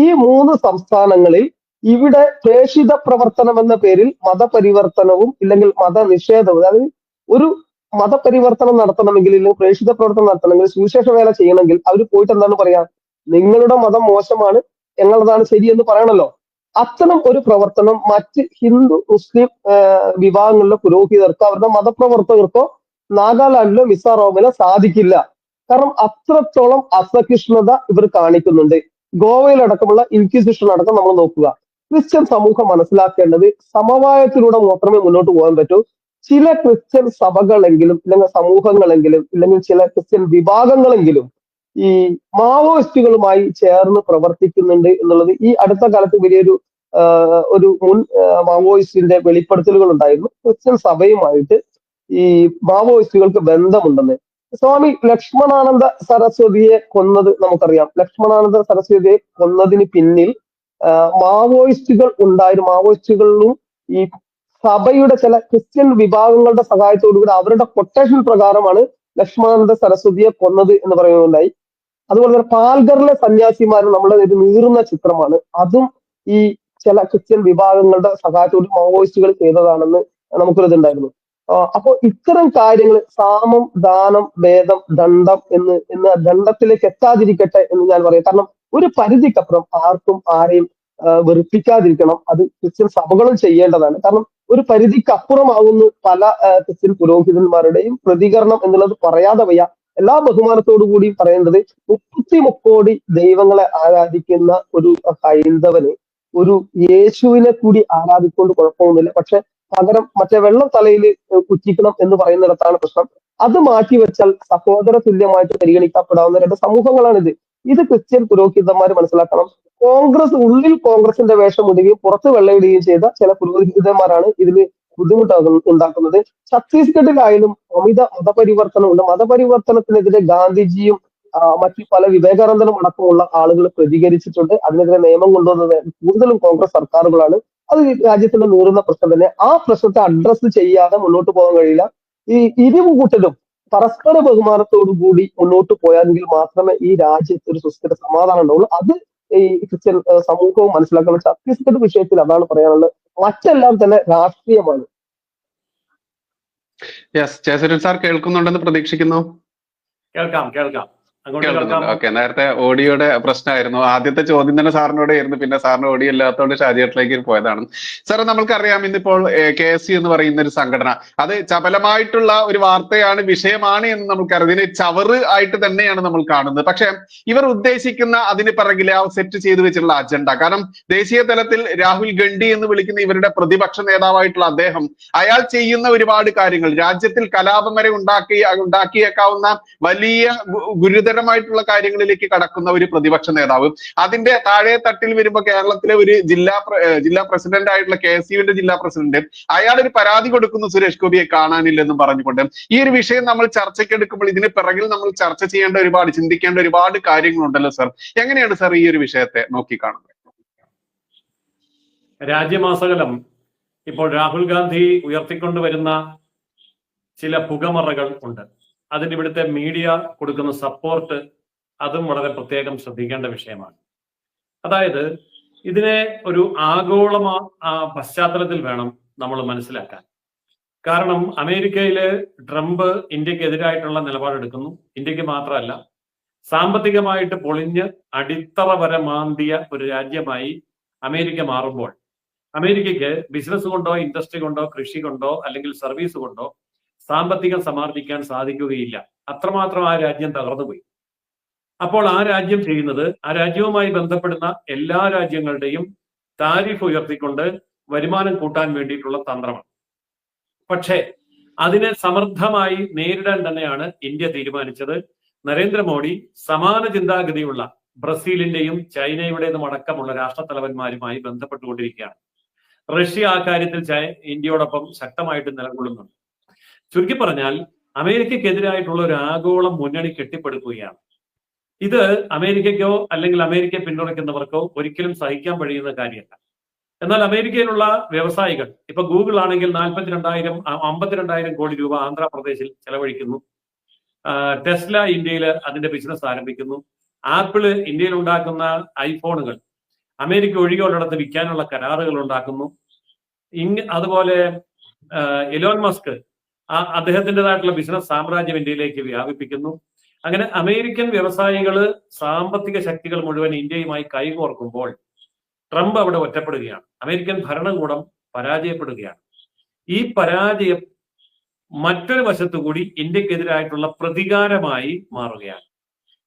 Speaker 2: ഈ 3 സംസ്ഥാനങ്ങളിൽ ഇവിടെ പ്രേഷിത പ്രവർത്തനം എന്ന പേരിൽ മതപരിവർത്തനവും ഇല്ലെങ്കിൽ മതനിഷേധവും, അതായത് ഒരു മതപരിവർത്തനം നടത്തണമെങ്കിൽ ഇല്ലെങ്കിൽ പ്രേഷിത പ്രവർത്തനം നടത്തണമെങ്കിൽ സുവിശേഷ വേല ചെയ്യണമെങ്കിൽ അവർ പോയിട്ട് എന്താണ് പറയാ, നിങ്ങളുടെ മതം മോശമാണ്, ഞങ്ങളതാണ് ശരി എന്ന് പറയണല്ലോ. അത്തരം ഒരു പ്രവർത്തനം മറ്റ് ഹിന്ദു മുസ്ലിം വിഭാഗങ്ങളിലെ പുരോഹിതർക്കോ അവരുടെ മതപ്രവർത്തകർക്കോ നാഗാലാൻഡിലോ മിസോറാമിലോ സാധിക്കില്ല. കാരണം അത്രത്തോളം അസഹിഷ്ണുത ഇവർ കാണിക്കുന്നുണ്ട്. ഗോവയിലടക്കമുള്ള ഇൻക്വിസിഷൻ അടക്കം നമ്മൾ നോക്കുക. ക്രിസ്ത്യൻ സമൂഹം മനസ്സിലാക്കേണ്ടത് സമവായത്തിലൂടെ മാത്രമേ മുന്നോട്ട് പോകാൻ പറ്റൂ. ചില ക്രിസ്ത്യൻ സഭകളെങ്കിലും ഇല്ലെങ്കിൽ സമൂഹങ്ങളെങ്കിലും ഇല്ലെങ്കിൽ ചില ക്രിസ്ത്യൻ വിഭാഗങ്ങളെങ്കിലും ഈ മാവോയിസ്റ്റുകളുമായി ചേർന്ന് പ്രവർത്തിക്കുന്നുണ്ട് എന്നുള്ളത് ഈ അടുത്ത കാലത്ത് വലിയൊരു മുൻ മാവോയിസ്റ്റിന്റെ വെളിപ്പെടുത്തലുകൾ ഉണ്ടായിരുന്നു. ക്രിസ്ത്യൻ സഭയുമായിട്ട് ഈ മാവോയിസ്റ്റുകൾക്ക് ബന്ധമുണ്ടെന്ന്. സ്വാമി ലക്ഷ്മണാനന്ദ സരസ്വതിയെ കൊന്നത് നമുക്കറിയാം. ലക്ഷ്മണാനന്ദ സരസ്വതിയെ കൊന്നതിന് പിന്നിൽ മാവോയിസ്റ്റുകൾ ഉണ്ടായിരുന്നു. മാവോയിസ്റ്റുകളിലും ഈ സഭയുടെ ചില ക്രിസ്ത്യൻ വിഭാഗങ്ങളുടെ സഹായത്തോടുകൂടി അവരുടെ കൊട്ടേഷൻ പ്രകാരമാണ് ലക്ഷ്മണാനന്ദ സരസ്വതിയെ കൊന്നത് എന്ന് പറയുന്നുണ്ടായി. അതുപോലെ തന്നെ പാൽഗറിലെ സന്യാസിമാർ നമ്മളെ ഒരു നീറുന്ന ചിത്രമാണ്. അതും ഈ ചില ക്രിസ്ത്യൻ വിഭാഗങ്ങളുടെ സഹായത്തോട് മാവോയിസ്റ്റുകൾ ചെയ്തതാണെന്ന് നമുക്കൊരിതുണ്ടായിരുന്നു. അപ്പോൾ ഇത്തരം കാര്യങ്ങൾ സാമം, ദാനം, ഭേദം, ദണ്ഡം എന്ന് ദണ്ഡത്തിലേക്ക് എത്താതിരിക്കട്ടെ എന്ന് ഞാൻ പറയാം. കാരണം ഒരു പരിധിക്കപ്പുറം ആർക്കും ആരെയും വെറുപ്പിക്കാതിരിക്കണം. അത് ക്രിസ്ത്യൻ സഭകളും ചെയ്യേണ്ടതാണ്. കാരണം ഒരു പരിധിക്കപ്പുറമാകുന്നു പല ക്രിസ്ത്യൻ പുരോഹിതന്മാരുടെയും പ്രതികരണം എന്നുള്ളത് പറയാതെ വയ്യ. എല്ലാ ബഹുമാനത്തോടു കൂടി പറയേണ്ടത് 33 കോടി ദൈവങ്ങളെ ആരാധിക്കുന്ന ഒരു ഹൈന്ദവന് ഒരു യേശുവിനെ കൂടി ആരാധിക്കൊണ്ട് കുഴപ്പമൊന്നുമില്ല. പക്ഷെ പകരം മറ്റേ വെള്ളം തലയിൽ കുറ്റിക്കണം എന്ന് പറയുന്നിടത്താണ് പ്രശ്നം. അത് മാറ്റിവെച്ചാൽ സഹോദര തുല്യമായിട്ട് പരിഗണിക്കപ്പെടാവുന്ന 2 സമൂഹങ്ങളാണിത്. ഇത് ക്രിസ്ത്യൻ പുരോഹിതന്മാർ മനസ്സിലാക്കണം. ഉള്ളിൽ കോൺഗ്രസിന്റെ വേഷം ഇടുകയും പുറത്ത് വെള്ളയിടുകയും ചെയ്ത ചില പുരോഹിതന്മാരാണ് ഇതിന് ബുദ്ധിമുട്ട് ഉണ്ടാക്കുന്നത്. ഛത്തീസ്ഗഡിലായാലും അമിത മതപരിവർത്തനമുണ്ട്. മതപരിവർത്തനത്തിനെതിരെ ഗാന്ധിജിയും മറ്റു പല വിവേകാനന്ദനും അടക്കമുള്ള ആളുകൾ പ്രതികരിച്ചിട്ടുണ്ട്. അതിനെതിരെ നിയമം കൊണ്ടുവന്നത് കൂടുതലും കോൺഗ്രസ് സർക്കാരുകളാണ്. അത് രാജ്യത്തിന്റെ നീറുന്ന പ്രശ്നം തന്നെ. ആ പ്രശ്നത്തെ അഡ്രസ്സ് ചെയ്യാതെ മുന്നോട്ട് പോകാൻ കഴിയില്ല. ഈ ഇരുകൂട്ടരും പരസ്പര ബഹുമാനത്തോടു കൂടി മുന്നോട്ട് പോയാലെങ്കിൽ മാത്രമേ ഈ രാജ്യത്ത് ഒരു സുസ്ഥിര സമാധാനം ഉണ്ടാവുള്ളൂ. അത് ഈ ക്രിസ്ത്യൻ സമൂഹവും മനസ്സിലാക്കണം. ഛത്തീസ്ഗഡ് വിഷയത്തിൽ അതാണ് പറയാനുള്ളത്. മറ്റെല്ലാം തന്നെ രാഷ്ട്രീയമാണ്.
Speaker 1: യെസ്, ജയസൂര്യൻ സാർ കേൾക്കുന്നുണ്ടെന്ന് പ്രതീക്ഷിക്കുന്നു.
Speaker 3: കേൾക്കാം കേൾക്കാം അങ്ങോട്ട്
Speaker 1: കേൾക്കുന്നുണ്ട്.
Speaker 3: കേൾക്കാമോ?
Speaker 1: ഓക്കെ, നേരത്തെ ഓഡിയോയുടെ പ്രശ്നമായിരുന്നു. ആദ്യത്തെ ചോദ്യം തന്നെ സാറിനോട് ആയിരുന്നു, പിന്നെ സാറിന് ഓഡിയോ ഇല്ലാത്തതുകൊണ്ട് ഷാജിയേട്ടിലേക്ക് പോയതാണ്. സാർ, നമ്മൾക്കറിയാം ഇന്നിപ്പോൾ KSU എന്ന് പറയുന്ന ഒരു സംഘടന, അത് ചപലമായിട്ടുള്ള ഒരു വാർത്തയാണ്, വിഷയമാണ് എന്ന് നമുക്കറിയാം. ഇതിന് ചവറ് ആയിട്ട് തന്നെയാണ് നമ്മൾ കാണുന്നത്. പക്ഷെ ഇവർ ഉദ്ദേശിക്കുന്ന അതിന് പിറകിലെ ആ സെറ്റ് ചെയ്തു വെച്ചിട്ടുള്ള അജണ്ട, കാരണം ദേശീയ തലത്തിൽ രാഹുൽ ഗണ്ഡി എന്ന് വിളിക്കുന്ന ഇവരുടെ പ്രതിപക്ഷ നേതാവായിട്ടുള്ള അദ്ദേഹം, അയാൾ ചെയ്യുന്ന ഒരുപാട് കാര്യങ്ങൾ, രാജ്യത്തിൽ കലാപം വരെ ഉണ്ടാക്കിയേക്കാവുന്ന വലിയ ഗുരുതരമായിട്ടുള്ള കാര്യങ്ങളിലേക്ക് കടക്കുന്ന ഒരു പ്രതിപക്ഷ നേതാവ്, അതിന്റെ താഴെ തട്ടിൽ വരുമ്പോൾ കേരളത്തിലെ ഒരു ജില്ലാ പ്രസിഡന്റ് ആയിട്ടുള്ള KSUവിന്റെ ജില്ലാ പ്രസിഡന്റ്, അയാൾ ഒരു പരാതി കൊടുക്കുന്നു സുരേഷ് ഗോപിയെ കാണാനില്ലെന്നും പറഞ്ഞുകൊണ്ട്. ഈ ഒരു വിഷയം നമ്മൾ ചർച്ചയ്ക്കെടുക്കുമ്പോൾ ഇതിന് പിറകിൽ നമ്മൾ ചർച്ച ചെയ്യേണ്ട ചിന്തിക്കേണ്ട ഒരുപാട് കാര്യങ്ങളുണ്ടല്ലോ സർ. എങ്ങനെയാണ് സർ ഈ ഒരു വിഷയത്തെ നോക്കിക്കാണുന്നത്?
Speaker 3: രാജ്യമാസകലം ഇപ്പോൾ രാഹുൽ ഗാന്ധി ഉയർത്തിക്കൊണ്ടുവരുന്ന ചില പുകമറകൾ ഉണ്ട്. അതിന് ഇവിടുത്തെ മീഡിയ കൊടുക്കുന്ന സപ്പോർട്ട്, അതും വളരെ പ്രത്യേകം ശ്രദ്ധിക്കേണ്ട വിഷയമാണ്. അതായത് ഇതിനെ ഒരു ആഗോള പശ്ചാത്തലത്തിൽ വേണം നമ്മൾ മനസ്സിലാക്കാൻ. കാരണം അമേരിക്കയില് ട്രംപ് ഇന്ത്യക്കെതിരായിട്ടുള്ള നിലപാടെടുക്കുന്നു. ഇന്ത്യക്ക് മാത്രമല്ല, സാമ്പത്തികമായിട്ട് പൊളിഞ്ഞ് അടിത്തറ വരെ മാന്തിയ ഒരു രാജ്യമായി അമേരിക്ക മാറുമ്പോൾ അമേരിക്കയ്ക്ക് ബിസിനസ് കൊണ്ടോ ഇൻഡസ്ട്രി കൊണ്ടോ കൃഷി കൊണ്ടോ അല്ലെങ്കിൽ സർവീസ് കൊണ്ടോ സാമ്പത്തികം സമാർജിക്കാൻ സാധിക്കുകയില്ല. അത്രമാത്രം ആ രാജ്യം തകർന്നുപോയി. അപ്പോൾ ആ രാജ്യം ചെയ്യുന്നത്, ആ രാജ്യവുമായി ബന്ധപ്പെടുന്ന എല്ലാ രാജ്യങ്ങളുടെയും താരിഫ് ഉയർത്തിക്കൊണ്ട് വരുമാനം കൂട്ടാൻ വേണ്ടിയിട്ടുള്ള തന്ത്രമാണ്. പക്ഷേ അതിനെ സമർത്ഥമായി നേരിടാൻ തന്നെയാണ് ഇന്ത്യ തീരുമാനിച്ചത്. നരേന്ദ്രമോദി സമാന ചിന്താഗതിയുള്ള ബ്രസീലിന്റെയും ചൈനയുടേതും അടക്കമുള്ള രാഷ്ട്രത്തലവന്മാരുമായി ബന്ധപ്പെട്ടുകൊണ്ടിരിക്കുകയാണ്. റഷ്യ ആ കാര്യത്തിൽ ഇന്ത്യയോടൊപ്പം ശക്തമായിട്ട് നിലകൊള്ളുന്നുണ്ട്. ചുരുക്കി പറഞ്ഞാൽ അമേരിക്കക്കെതിരായിട്ടുള്ള ഒരു ആഗോള മുന്നണി കെട്ടിപ്പടുക്കുകയാണ്. ഇത് അമേരിക്കയ്ക്കോ അല്ലെങ്കിൽ അമേരിക്കയെ പിന്തുണയ്ക്കുന്നവർക്കോ ഒരിക്കലും സഹിക്കാൻ കഴിയുന്ന കാര്യമല്ല. എന്നാൽ അമേരിക്കയിലുള്ള വ്യവസായികൾ, ഇപ്പൊ ഗൂഗിൾ ആണെങ്കിൽ 52,000 കോടി രൂപ ആന്ധ്രാപ്രദേശിൽ ചെലവഴിക്കുന്നു. ടെസ്ല ഇന്ത്യയിൽ അതിന്റെ ബിസിനസ് ആരംഭിക്കുന്നു. ആപ്പിള് ഇന്ത്യയിൽ ഉണ്ടാക്കുന്ന ഐഫോണുകൾ അമേരിക്ക ഒഴികെയുള്ളിടത്ത് വിൽക്കാനുള്ള കരാറുകൾ ഉണ്ടാക്കുന്നു. അതുപോലെ എലോൺ മസ്ക് അദ്ദേഹത്തിൻ്റെതായിട്ടുള്ള ബിസിനസ് സാമ്രാജ്യം ഇന്ത്യയിലേക്ക് വ്യാപിപ്പിക്കുന്നു. അങ്ങനെ അമേരിക്കൻ വ്യവസായികള്, സാമ്പത്തിക ശക്തികൾ മുഴുവൻ ഇന്ത്യയുമായി കൈകോർക്കുമ്പോൾ ട്രംപ് അവിടെ ഒറ്റപ്പെടുകയാണ്. അമേരിക്കൻ ഭരണകൂടം പരാജയപ്പെടുകയാണ്. ഈ പരാജയം മറ്റൊരു വശത്തുകൂടി ഇന്ത്യക്കെതിരായിട്ടുള്ള പ്രതികാരമായി മാറുകയാണ്.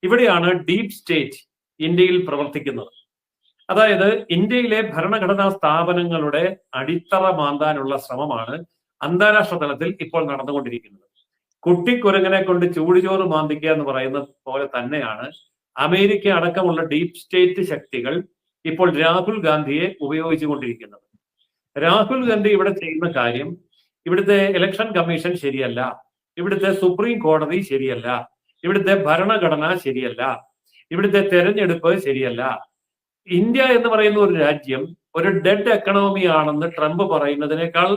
Speaker 3: ഇവിടെയാണ് ഡീപ് സ്റ്റേറ്റ് ഇന്ത്യയിൽ പ്രവർത്തിക്കുന്നത്. അതായത് ഇന്ത്യയിലെ ഭരണഘടനാ സ്ഥാപനങ്ങളുടെ അടിത്തറ മാന്താനുള്ള ശ്രമമാണ് അന്താരാഷ്ട്ര തലത്തിൽ ഇപ്പോൾ നടന്നുകൊണ്ടിരിക്കുന്നത്. കുട്ടിക്കുരങ്ങനെ കൊണ്ട് ചൂടുചോറ് മാന്തിക്കുക എന്ന് പറയുന്ന പോലെ തന്നെയാണ് അമേരിക്ക അടക്കമുള്ള ഡീപ് സ്റ്റേറ്റ് ശക്തികൾ ഇപ്പോൾ രാഹുൽ ഗാന്ധിയെ ഉപയോഗിച്ചുകൊണ്ടിരിക്കുന്നത്. രാഹുൽ ഗാന്ധി ഇവിടെ ചെയ്യുന്ന കാര്യം, ഇവിടുത്തെ ഇലക്ഷൻ കമ്മീഷൻ ശരിയല്ല, ഇവിടുത്തെ സുപ്രീം കോടതി ശരിയല്ല, ഇവിടുത്തെ ഭരണഘടന ശരിയല്ല, ഇവിടുത്തെ തെരഞ്ഞെടുപ്പ് ശരിയല്ല. ഇന്ത്യ എന്ന് പറയുന്ന ഒരു രാജ്യം ഒരു ഡെഡ് എക്കണോമി ആണെന്ന് ട്രംപ് പറയുന്നതിനേക്കാൾ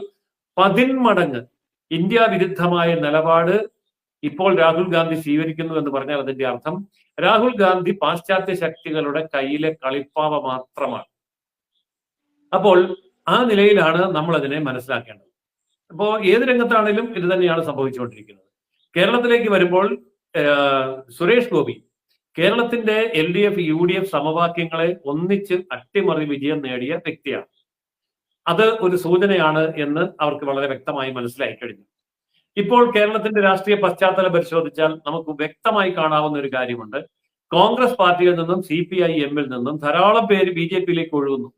Speaker 3: 10 മടങ്ങ് ഇന്ത്യ വിരുദ്ധമായ നിലപാട് ഇപ്പോൾ രാഹുൽ ഗാന്ധി സ്വീകരിക്കുന്നു എന്ന് പറഞ്ഞാൽ അതിന്റെ അർത്ഥം രാഹുൽ ഗാന്ധി പാശ്ചാത്യ ശക്തികളുടെ കയ്യിലെ കളിപ്പാവ മാത്രമാണ്. അപ്പോൾ ആ നിലയിലാണ് നമ്മൾ അതിനെ മനസ്സിലാക്കേണ്ടത്. അപ്പോൾ ഏത് രംഗത്താണെങ്കിലും ഇത് തന്നെയാണ് സംഭവിച്ചുകൊണ്ടിരിക്കുന്നത്. കേരളത്തിലേക്ക് വരുമ്പോൾ സുരേഷ് ഗോപി കേരളത്തിന്റെ LDF UDF സമവാക്യങ്ങളെ ഒന്നിച്ച് അട്ടിമറി വിജയം നേടിയ വ്യക്തിയാണ്. അത് ഒരു സൂചനയാണ് എന്ന് അവർക്ക് വളരെ വ്യക്തമായി മനസ്സിലായി കഴിഞ്ഞു. ഇപ്പോൾ കേരളത്തിന്റെ രാഷ്ട്രീയ പശ്ചാത്തലം പരിശോധിച്ചാൽ നമുക്ക് വ്യക്തമായി കാണാവുന്ന ഒരു കാര്യമുണ്ട്. കോൺഗ്രസ് പാർട്ടിയിൽ നിന്നും CPIM-ൽ നിന്നും ധാരാളം പേര് BJP-യിലേക്ക് ഒഴുകുന്നു.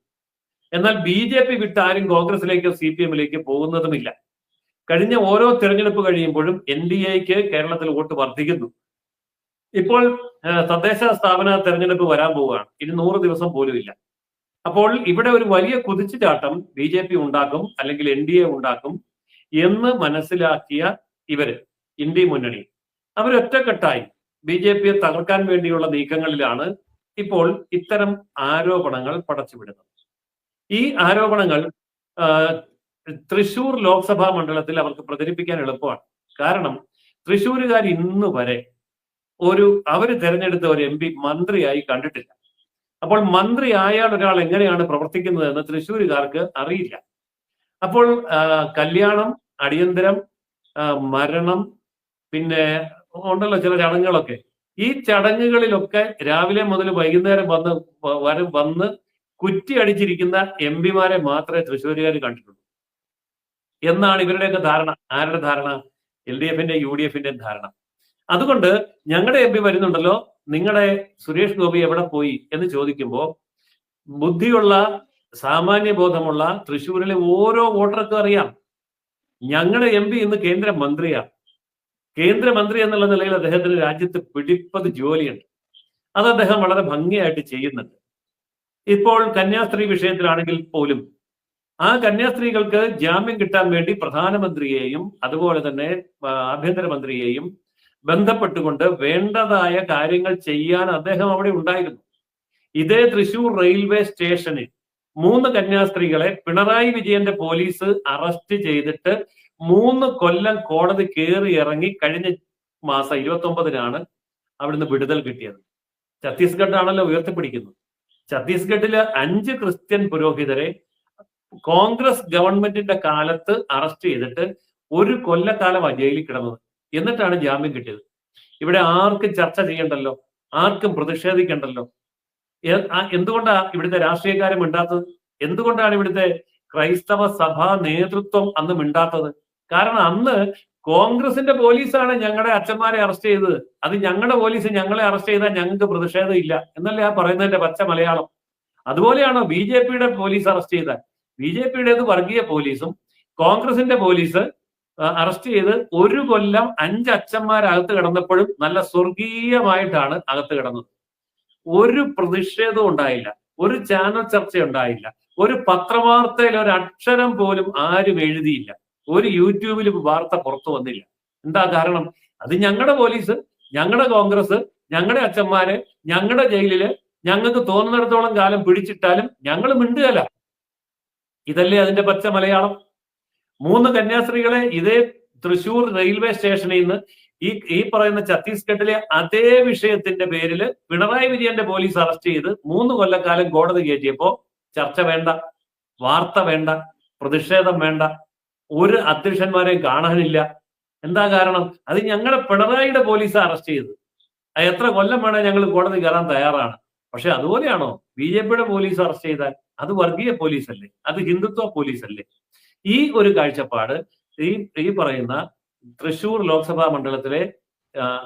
Speaker 3: എന്നാൽ BJP വിട്ടാരും കോൺഗ്രസിലേക്കോ CPM-ലേക്ക് പോകുന്നതുമില്ല. കഴിഞ്ഞ ഓരോ തിരഞ്ഞെടുപ്പ് കഴിയുമ്പോഴും NDAക്ക് കേരളത്തിൽ വോട്ട് വർദ്ധിക്കുന്നു. ഇപ്പോൾ തദ്ദേശ സ്ഥാപന തെരഞ്ഞെടുപ്പ് വരാൻ പോവുകയാണ്. ഇനി 100 ദിവസം പോലും ഇല്ല. അപ്പോൾ ഇവിടെ ഒരു വലിയ കുതിച്ചുചാട്ടം BJP ഉണ്ടാക്കും, അല്ലെങ്കിൽ NDA ഉണ്ടാക്കും എന്ന് മനസ്സിലാക്കിയ ഇവര്, ഇന്ത്യ മുന്നണി, അവരൊറ്റക്കെട്ടായി BJPയെ തകർക്കാൻ വേണ്ടിയുള്ള നീക്കങ്ങളിലാണ് ഇപ്പോൾ ഇത്തരം ആരോപണങ്ങൾ പടച്ചുവിടുന്നത്. ഈ ആരോപണങ്ങൾ തൃശൂർ ലോക്സഭാ മണ്ഡലത്തിൽ അവർക്ക് പ്രചരിപ്പിക്കാൻ എളുപ്പമാണ്. കാരണം തൃശ്ശൂരുകാർ ഇന്ന് വരെ അവര് തെരഞ്ഞെടുത്ത ഒരു MP മന്ത്രിയായി കണ്ടിട്ടില്ല. അപ്പോൾ മന്ത്രി ആയാൽ ഒരാൾ എങ്ങനെയാണ് പ്രവർത്തിക്കുന്നതെന്ന് തൃശ്ശൂരുകാർക്ക് അറിയില്ല. അപ്പോൾ കല്യാണം, അടിയന്തരം, മരണം, പിന്നെ ഉണ്ടല്ലോ ചില ചടങ്ങുകളൊക്കെ. ഈ ചടങ്ങുകളിലൊക്കെ രാവിലെ മുതൽ വൈകുന്നേരം വന്ന് കുറ്റി അടിച്ചിരിക്കുന്ന MP-മാരെ മാത്രമേ തൃശ്ശൂരുകാർ കണ്ടിട്ടുള്ളൂ എന്നാണ് ഇവരുടെയൊക്കെ ധാരണ. ആരുടെ ധാരണ? LDF-ന്റെ UDF-ന്റെ ധാരണ. അതുകൊണ്ട് ഞങ്ങളുടെ MP വരുന്നുണ്ടല്ലോ, നിങ്ങളുടെ സുരേഷ് ഗോപി എവിടെ പോയി എന്ന് ചോദിക്കുമ്പോൾ ബുദ്ധിയുള്ള, സാമാന്യ ബോധമുള്ള തൃശ്ശൂരിലെ ഓരോ വോട്ടർക്കും അറിയാം ഞങ്ങളുടെ MP ഇന്ന് കേന്ദ്രമന്ത്രിയാണ്. കേന്ദ്രമന്ത്രി എന്നുള്ള നിലയിൽ അദ്ദേഹത്തിന് രാജ്യത്ത് പിടിപ്പത് ജോലിയുണ്ട്. അത് അദ്ദേഹം വളരെ ഭംഗിയായിട്ട് ചെയ്യുന്നുണ്ട്. ഇപ്പോൾ കന്യാസ്ത്രീ വിഷയത്തിലാണെങ്കിൽ പോലും ആ കന്യാസ്ത്രീകൾക്ക് ജാമ്യം കിട്ടാൻ വേണ്ടി പ്രധാനമന്ത്രിയെയും അതുപോലെ തന്നെ ആഭ്യന്തരമന്ത്രിയെയും ബന്ധപ്പെട്ടുകൊണ്ട് വേണ്ടതായ കാര്യങ്ങൾ ചെയ്യാൻ അദ്ദേഹം അവിടെ ഉണ്ടായിരുന്നു. ഇതേ തൃശൂർ റെയിൽവേ സ്റ്റേഷനിൽ 3 കന്യാസ്ത്രീകളെ പിണറായി വിജയന്റെ പോലീസ് അറസ്റ്റ് ചെയ്തിട്ട് 3 കൊല്ലം കോടതി കയറി ഇറങ്ങി കഴിഞ്ഞ മാസം 29-നാണ് അവിടുന്ന് വിടുതൽ കിട്ടിയത്. ഛത്തീസ്ഗഡ് ആണല്ലോ ഉയർത്തിപ്പിടിക്കുന്നത്. ഛത്തീസ്ഗഡില് 5 ക്രിസ്ത്യൻ പുരോഹിതരെ കോൺഗ്രസ് ഗവൺമെന്റിന്റെ കാലത്ത് അറസ്റ്റ് ചെയ്തിട്ട് 1 കൊല്ലക്കാലമാണ് ജയിലിൽ കിടന്നത്. എന്നിട്ടാണ് ജാമ്യം കിട്ടിയത്. ഇവിടെ ആർക്കും ചർച്ച ചെയ്യണ്ടല്ലോ, ആർക്കും പ്രതിഷേധിക്കണ്ടല്ലോ. എന്തുകൊണ്ടാണ് ഇവിടുത്തെ രാഷ്ട്രീയക്കാരെ മിണ്ടാത്തത്? എന്തുകൊണ്ടാണ് ഇവിടുത്തെ ക്രൈസ്തവ സഭാ നേതൃത്വം അന്ന് മിണ്ടാത്തത്? കാരണം അന്ന് കോൺഗ്രസിന്റെ പോലീസാണ് ഞങ്ങളുടെ അച്ഛന്മാരെ അറസ്റ്റ് ചെയ്തത്. അത് ഞങ്ങളുടെ പോലീസ് ഞങ്ങളെ അറസ്റ്റ് ചെയ്താൽ ഞങ്ങൾക്ക് പ്രതിഷേധം ഇല്ല എന്നല്ലേ ആ പറയുന്നതിന്റെ പച്ച മലയാളം. അതുപോലെയാണോ BJPയുടെ പോലീസ് അറസ്റ്റ് ചെയ്താൽ? BJPയുടേത് വർഗീയ പോലീസും കോൺഗ്രസിന്റെ പോലീസ് അറസ്റ്റ് ചെയ്ത് 1 കൊല്ലം 5 അച്ഛന്മാരകത്ത് കിടന്നപ്പോഴും നല്ല സ്വർഗീയമായിട്ടാണ് അകത്ത് കിടന്നത്. ഒരു പ്രതിഷേധവും ഉണ്ടായില്ല, ഒരു ചാനൽ ചർച്ച ഉണ്ടായില്ല, ഒരു പത്രവാർത്തയിൽ ഒരു അക്ഷരം പോലും ആരും എഴുതിയില്ല, ഒരു യൂട്യൂബിലും വാർത്ത പുറത്തു വന്നില്ല. എന്താ കാരണം? അത് ഞങ്ങളുടെ പോലീസ്, ഞങ്ങളുടെ കോൺഗ്രസ്, ഞങ്ങളുടെ അച്ഛന്മാരെ ഞങ്ങളുടെ ജയിലില് ഞങ്ങൾക്ക് തോന്നുന്നിടത്തോളം കാലം പിടിച്ചിട്ടാലും ഞങ്ങൾ മിണ്ടുകയല്ല. ഇതല്ലേ അതിന്റെ പച്ച മലയാളം. 3 കന്യാസ്ത്രീകളെ ഇതേ തൃശൂർ റെയിൽവേ സ്റ്റേഷനിൽ നിന്ന് ഈ പറയുന്ന ഛത്തീസ്ഗഡിലെ അതേ വിഷയത്തിന്റെ പേരിൽ പിണറായി വിജയന്റെ പോലീസ് അറസ്റ്റ് ചെയ്ത് 3 കൊല്ലക്കാലം കോടതി കയറ്റിയപ്പോ ചർച്ച വേണ്ട, വാർത്ത വേണ്ട, പ്രതിഷേധം വേണ്ട, ഒരു അധ്യക്ഷന്മാരെയും കാണാനില്ല. എന്താ കാരണം? അത് ഞങ്ങളുടെ പിണറായിയുടെ പോലീസ് അറസ്റ്റ് ചെയ്തത്. എത്ര കൊല്ലം വേണേ ഞങ്ങൾ കോടതി കയറാൻ തയ്യാറാണ്. പക്ഷെ അതുപോലെയാണോ BJPയുടെ പോലീസ് അറസ്റ്റ് ചെയ്താൽ? അത് വർഗീയ പോലീസല്ലേ, അത് ഹിന്ദുത്വ പോലീസല്ലേ? ഈ ഒരു കാഴ്ചപ്പാട് ഈ പറയുന്ന തൃശൂർ ലോക്സഭാ മണ്ഡലത്തിലെ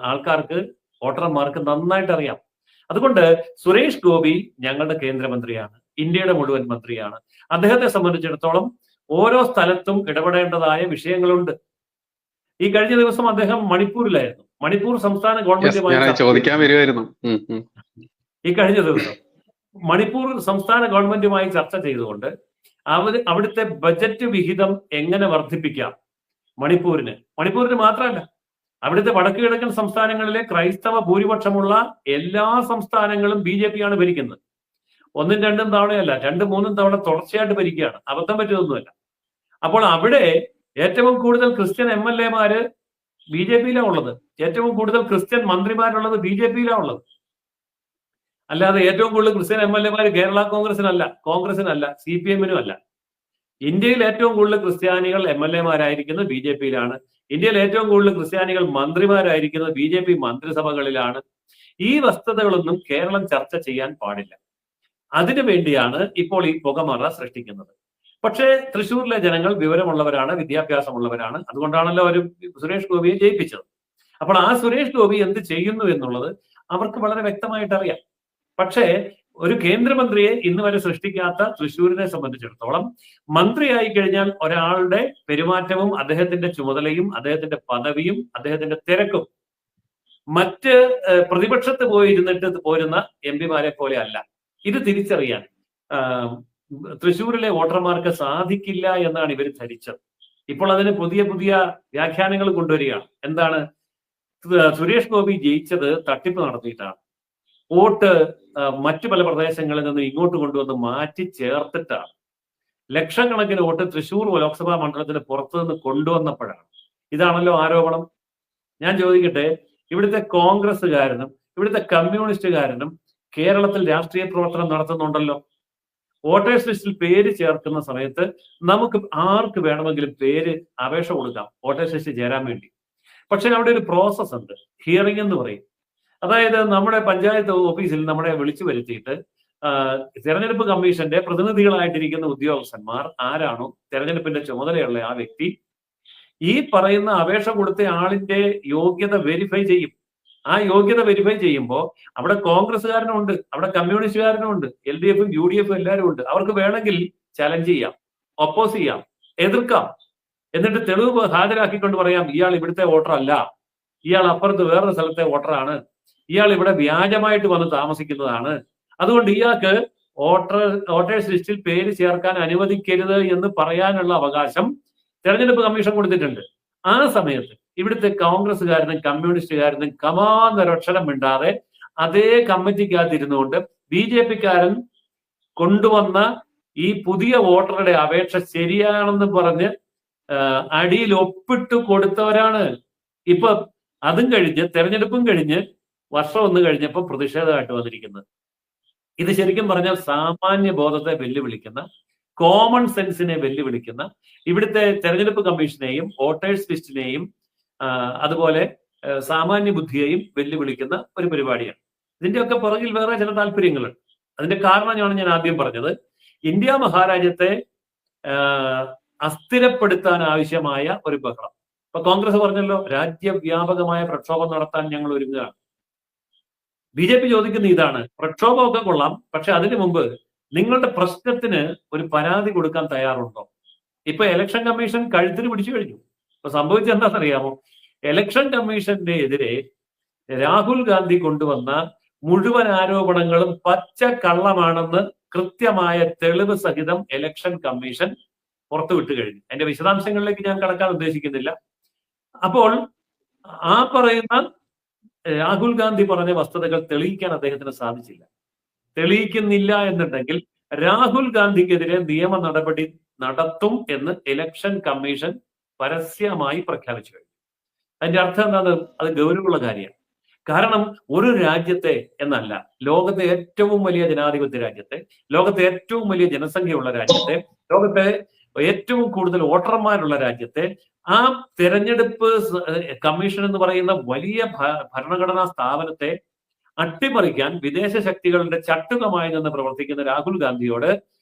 Speaker 3: ആൾക്കാർക്ക്, വോട്ടർമാർക്ക് നന്നായിട്ട് അറിയാം. അതുകൊണ്ട് സുരേഷ് ഗോപി ഞങ്ങളുടെ കേന്ദ്രമന്ത്രിയാണ്, ഇന്ത്യയുടെ മുഴുവൻ മന്ത്രിയാണ്. അദ്ദേഹത്തെ സംബന്ധിച്ചിടത്തോളം ഓരോ സ്ഥലത്തും ഇടപെടേണ്ടതായ വിഷയങ്ങളുണ്ട്. ഈ കഴിഞ്ഞ ദിവസം അദ്ദേഹം മണിപ്പൂരിലായിരുന്നു. മണിപ്പൂർ സംസ്ഥാന ഗവൺമെന്റുമായി
Speaker 1: ചോദിക്കാൻ വരുമായിരുന്നു.
Speaker 3: ഈ കഴിഞ്ഞ ദിവസം മണിപ്പൂർ സംസ്ഥാന ഗവൺമെന്റുമായി ചർച്ച ചെയ്തുകൊണ്ട് അവിടുത്തെ ബജറ്റ് വിഹിതം എങ്ങനെ വർദ്ധിപ്പിക്കാം മണിപ്പൂരിന് മാത്രമല്ല, അവിടുത്തെ വടക്കു കിഴക്കൻ സംസ്ഥാനങ്ങളിലെ ക്രൈസ്തവ ഭൂരിപക്ഷമുള്ള എല്ലാ സംസ്ഥാനങ്ങളും BJPയാണ് ഭരിക്കുന്നത്. 1ഉം 2ഉം തവണയല്ല, 2ഉം 3ഉം തവണ തുടർച്ചയായിട്ട് ഭരിക്കുകയാണ്. അബദ്ധം പറ്റിയതൊന്നുമല്ല. അപ്പോൾ അവിടെ ഏറ്റവും കൂടുതൽ ക്രിസ്ത്യൻ MLA-മാര് BJPയിലാണ് ഉള്ളത്. ഏറ്റവും കൂടുതൽ ക്രിസ്ത്യൻ മന്ത്രിമാരുള്ളത് BJPയിലാണ് ഉള്ളത്. അല്ലാതെ ഏറ്റവും കൂടുതൽ ക്രിസ്ത്യൻ MLA-മാര് കേരള കോൺഗ്രസിനല്ല, CPM-നും അല്ല. ഇന്ത്യയിൽ ഏറ്റവും കൂടുതൽ ക്രിസ്ത്യാനികൾ MLA-മാരായിരിക്കുന്നത് BJPയിലാണ്. ഇന്ത്യയിൽ ഏറ്റവും കൂടുതൽ ക്രിസ്ത്യാനികൾ മന്ത്രിമാരായിരിക്കുന്നത് BJP മന്ത്രിസഭകളിലാണ്. ഈ വസ്തുതകളൊന്നും കേരളം ചർച്ച ചെയ്യാൻ പാടില്ല. അതിനു വേണ്ടിയാണ് ഇപ്പോൾ ഈ പുകമറ സൃഷ്ടിക്കുന്നത്. പക്ഷേ തൃശ്ശൂരിലെ ജനങ്ങൾ വിവരമുള്ളവരാണ്, വിദ്യാഭ്യാസമുള്ളവരാണ്. അതുകൊണ്ടാണല്ലോ അവർ സുരേഷ് ഗോപിയെ ജയിപ്പിച്ചത്. അപ്പോൾ ആ സുരേഷ് ഗോപി എന്ത് ചെയ്യുന്നു എന്നുള്ളത് അവർക്ക് വളരെ വ്യക്തമായിട്ട് അറിയാം. പക്ഷേ ഒരു കേന്ദ്രമന്ത്രിയെ ഇന്ന് വരെ സൃഷ്ടിക്കാത്ത തൃശ്ശൂരിനെ സംബന്ധിച്ചിടത്തോളം മന്ത്രിയായി കഴിഞ്ഞാൽ ഒരാളുടെ പെരുമാറ്റവും അദ്ദേഹത്തിന്റെ ചുമതലയും അദ്ദേഹത്തിന്റെ പദവിയും അദ്ദേഹത്തിന്റെ തിരക്കും മറ്റ് പ്രതിപക്ഷത്ത് പോയിരുന്നിട്ട് പോരുന്ന MP-മാരെ പോലെ അല്ല. ഇത് തിരിച്ചറിയാൻ തൃശ്ശൂരിലെ വോട്ടർമാർക്ക് സാധിക്കില്ല എന്നാണ് ഇവർ ധരിച്ചത്. ഇപ്പോൾ അതിന് പുതിയ വ്യാഖ്യാനങ്ങൾ കൊണ്ടുവരികയാണ്. എന്താണ്? സുരേഷ് ഗോപി ജയിച്ചത് തട്ടിപ്പ് നടത്തിയിട്ടാണ്. വോട്ട് മറ്റു പല പ്രദേശങ്ങളിൽ നിന്ന് ഇങ്ങോട്ട് കൊണ്ടുവന്ന് മാറ്റി ചേർത്തിട്ടാണ്. ലക്ഷക്കണക്കിന് വോട്ട് തൃശൂർ ലോക്സഭാ മണ്ഡലത്തിന് പുറത്തു നിന്ന് കൊണ്ടുവന്നപ്പോഴാണ്. ഇതാണല്ലോ ആരോപണം. ഞാൻ ചോദിക്കട്ടെ, ഇവിടുത്തെ കോൺഗ്രസ്സുകാരനും ഇവിടുത്തെ കമ്മ്യൂണിസ്റ്റുകാരനും കേരളത്തിൽ രാഷ്ട്രീയ പ്രവർത്തനം നടത്തുന്നുണ്ടല്ലോ. വോട്ടേഴ്സ് ലിസ്റ്റിൽ പേര് ചേർക്കുന്ന സമയത്ത് നമുക്ക് ആർക്ക് വേണമെങ്കിലും പേര് അപേക്ഷ കൊടുക്കാം വോട്ടേഴ്സ് ലിസ്റ്റിൽ ചേരാൻ വേണ്ടി. പക്ഷെ അവിടെ ഒരു പ്രോസസ് ഉണ്ട്, ഹിയറിംഗ് എന്ന് പറയും. അതായത് നമ്മുടെ പഞ്ചായത്ത് ഓഫീസിൽ നമ്മളെ വിളിച്ചു വരുത്തിയിട്ട് തെരഞ്ഞെടുപ്പ് കമ്മീഷന്റെ പ്രതിനിധികളായിട്ടിരിക്കുന്ന ഉദ്യോഗസ്ഥന്മാർ ആരാണോ തെരഞ്ഞെടുപ്പിന്റെ ചുമതലയുള്ള ആ വ്യക്തി ഈ പറയുന്ന അപേക്ഷ കൊടുത്ത ആളിന്റെ യോഗ്യത വെരിഫൈ ചെയ്യും. ആ യോഗ്യത വെരിഫൈ ചെയ്യുമ്പോൾ അവിടെ കോൺഗ്രസ്സുകാരനും ഉണ്ട്, അവിടെ കമ്മ്യൂണിസ്റ്റുകാരനും ഉണ്ട്, LDF UDF എല്ലാവരും ഉണ്ട്. അവർക്ക് വേണമെങ്കിൽ ചലഞ്ച് ചെയ്യാം, ഒപ്പോസ് ചെയ്യാം, എതിർക്കാം. എന്നിട്ട് തെളിവ് ഹാജരാക്കിക്കൊണ്ട് പറയാം ഇയാൾ ഇവിടുത്തെ വോട്ടർ അല്ല, ഇയാൾ അപ്പുറത്ത് വേറൊരു സ്ഥലത്തെ വോട്ടറാണ്, ഇയാൾ ഇവിടെ വ്യാജമായിട്ട് വന്ന് താമസിക്കുന്നതാണ്, അതുകൊണ്ട് ഇയാൾക്ക് വോട്ടേഴ്സ് ലിസ്റ്റിൽ പേര് ചേർക്കാൻ അനുവദിക്കരുത് എന്ന് പറയാനുള്ള അവകാശം തെരഞ്ഞെടുപ്പ് കമ്മീഷൻ കൊടുത്തിട്ടുണ്ട്. ആ സമയത്ത് ഇവിടുത്തെ കോൺഗ്രസ്സുകാരനും കമ്മ്യൂണിസ്റ്റുകാരനും കമാന്നൊരക്ഷരം മിണ്ടാതെ അതേ കമ്മിറ്റിക്കകത്തിരുന്നുകൊണ്ട് BJP-ക്കാരൻ കൊണ്ടുവന്ന ഈ പുതിയ വോട്ടറുടെ അപേക്ഷ ശരിയാണെന്ന് പറഞ്ഞ് അടിയിൽ ഒപ്പിട്ട് കൊടുത്തവരാണ്. ഇപ്പൊ അതും കഴിഞ്ഞ് തെരഞ്ഞെടുപ്പും കഴിഞ്ഞ് വർഷം ഒന്ന് കഴിഞ്ഞപ്പോൾ പ്രതിഷേധമായിട്ട് വന്നിരിക്കുന്നത്. ഇത് ശരിക്കും പറഞ്ഞാൽ സാമാന്യ ബോധത്തെ വെല്ലുവിളിക്കുന്ന, കോമൺ സെൻസിനെ വെല്ലുവിളിക്കുന്ന, ഇവിടുത്തെ തെരഞ്ഞെടുപ്പ് കമ്മീഷനെയും വോട്ടേഴ്സ് ലിസ്റ്റിനെയും അതുപോലെ സാമാന്യ ബുദ്ധിയെയും വെല്ലുവിളിക്കുന്ന ഒരു പരിപാടിയാണ്. ഇതിന്റെയൊക്കെ പുറകിൽ വേറെ ചില താല്പര്യങ്ങളുണ്ട്. അതിന്റെ കാരണമാണ് ഞാൻ ആദ്യം പറഞ്ഞത്. ഇന്ത്യ മഹാരാജ്യത്തെ അസ്ഥിരപ്പെടുത്താൻ ആവശ്യമായ ഒരു ബഹളം. ഇപ്പൊ കോൺഗ്രസ് പറഞ്ഞല്ലോ രാജ്യവ്യാപകമായ പ്രക്ഷോഭം നടത്താൻ ഞങ്ങൾ ഒരുങ്ങുകയാണ്. BJP ചോദിക്കുന്ന ഇതാണ്, പ്രക്ഷോഭമൊക്കെ കൊള്ളാം, പക്ഷെ അതിനു മുമ്പ് നിങ്ങളുടെ പ്രശ്നത്തിന് ഒരു പരാതി കൊടുക്കാൻ തയ്യാറുണ്ടോ? ഇപ്പൊ ഇലക്ഷൻ കമ്മീഷൻ കഴുത്തിന് പിടിച്ചു കഴിഞ്ഞു. ഇപ്പൊ സംഭവിച്ചത് എന്താണെന്നറിയാമോ? ഇലക്ഷൻ കമ്മീഷന്റെ എതിരെ രാഹുൽ ഗാന്ധി കൊണ്ടുവന്ന മുഴുവൻ ആരോപണങ്ങളും പച്ച കള്ളമാണെന്ന് കൃത്യമായ തെളിവ് സഹിതം ഇലക്ഷൻ കമ്മീഷൻ പുറത്തുവിട്ട് കഴിഞ്ഞു. അതിന്റെ വിശദാംശങ്ങളിലേക്ക് ഞാൻ കടക്കാൻ ഉദ്ദേശിക്കുന്നില്ല. അപ്പോൾ ആ പറയുന്ന രാഹുൽ ഗാന്ധി പറഞ്ഞ വസ്തുതകൾ തെളിയിക്കാൻ അദ്ദേഹത്തിന് സാധിച്ചില്ല. തെളിയിക്കുന്നില്ല എന്നുണ്ടെങ്കിൽ രാഹുൽ ഗാന്ധിക്കെതിരെ നിയമ നടപടി നടത്തും എന്ന് ഇലക്ഷൻ കമ്മീഷൻ പരസ്യമായി പ്രഖ്യാപിച്ചു കഴിഞ്ഞു. അതിന്റെ അർത്ഥം എന്താണ്? അത് ഗൗരവമുള്ള കാര്യമാണ്. കാരണം ഒരു രാജ്യത്തെ എന്നല്ല, ലോകത്തെ ഏറ്റവും വലിയ ജനാധിപത്യ രാജ്യത്തെ, ലോകത്തെ ഏറ്റവും വലിയ ജനസംഖ്യയുള്ള രാജ്യത്തെ, ലോകത്തെ ഏറ്റവും കൂടുതൽ വോട്ടർമാരുള്ള രാജ്യത്തെ ആ തെരഞ്ഞെടുപ്പ് കമ്മീഷൻ എന്ന് പറയുന്ന വലിയ ഭരണഘടനാ സ്ഥാപനത്തെ അട്ടിമറിക്കാൻ വിദേശ ശക്തികളുടെ ചട്ടുകമായി നിന്ന് പ്രവർത്തിക്കുന്ന രാഹുൽ ഗാന്ധിയോട്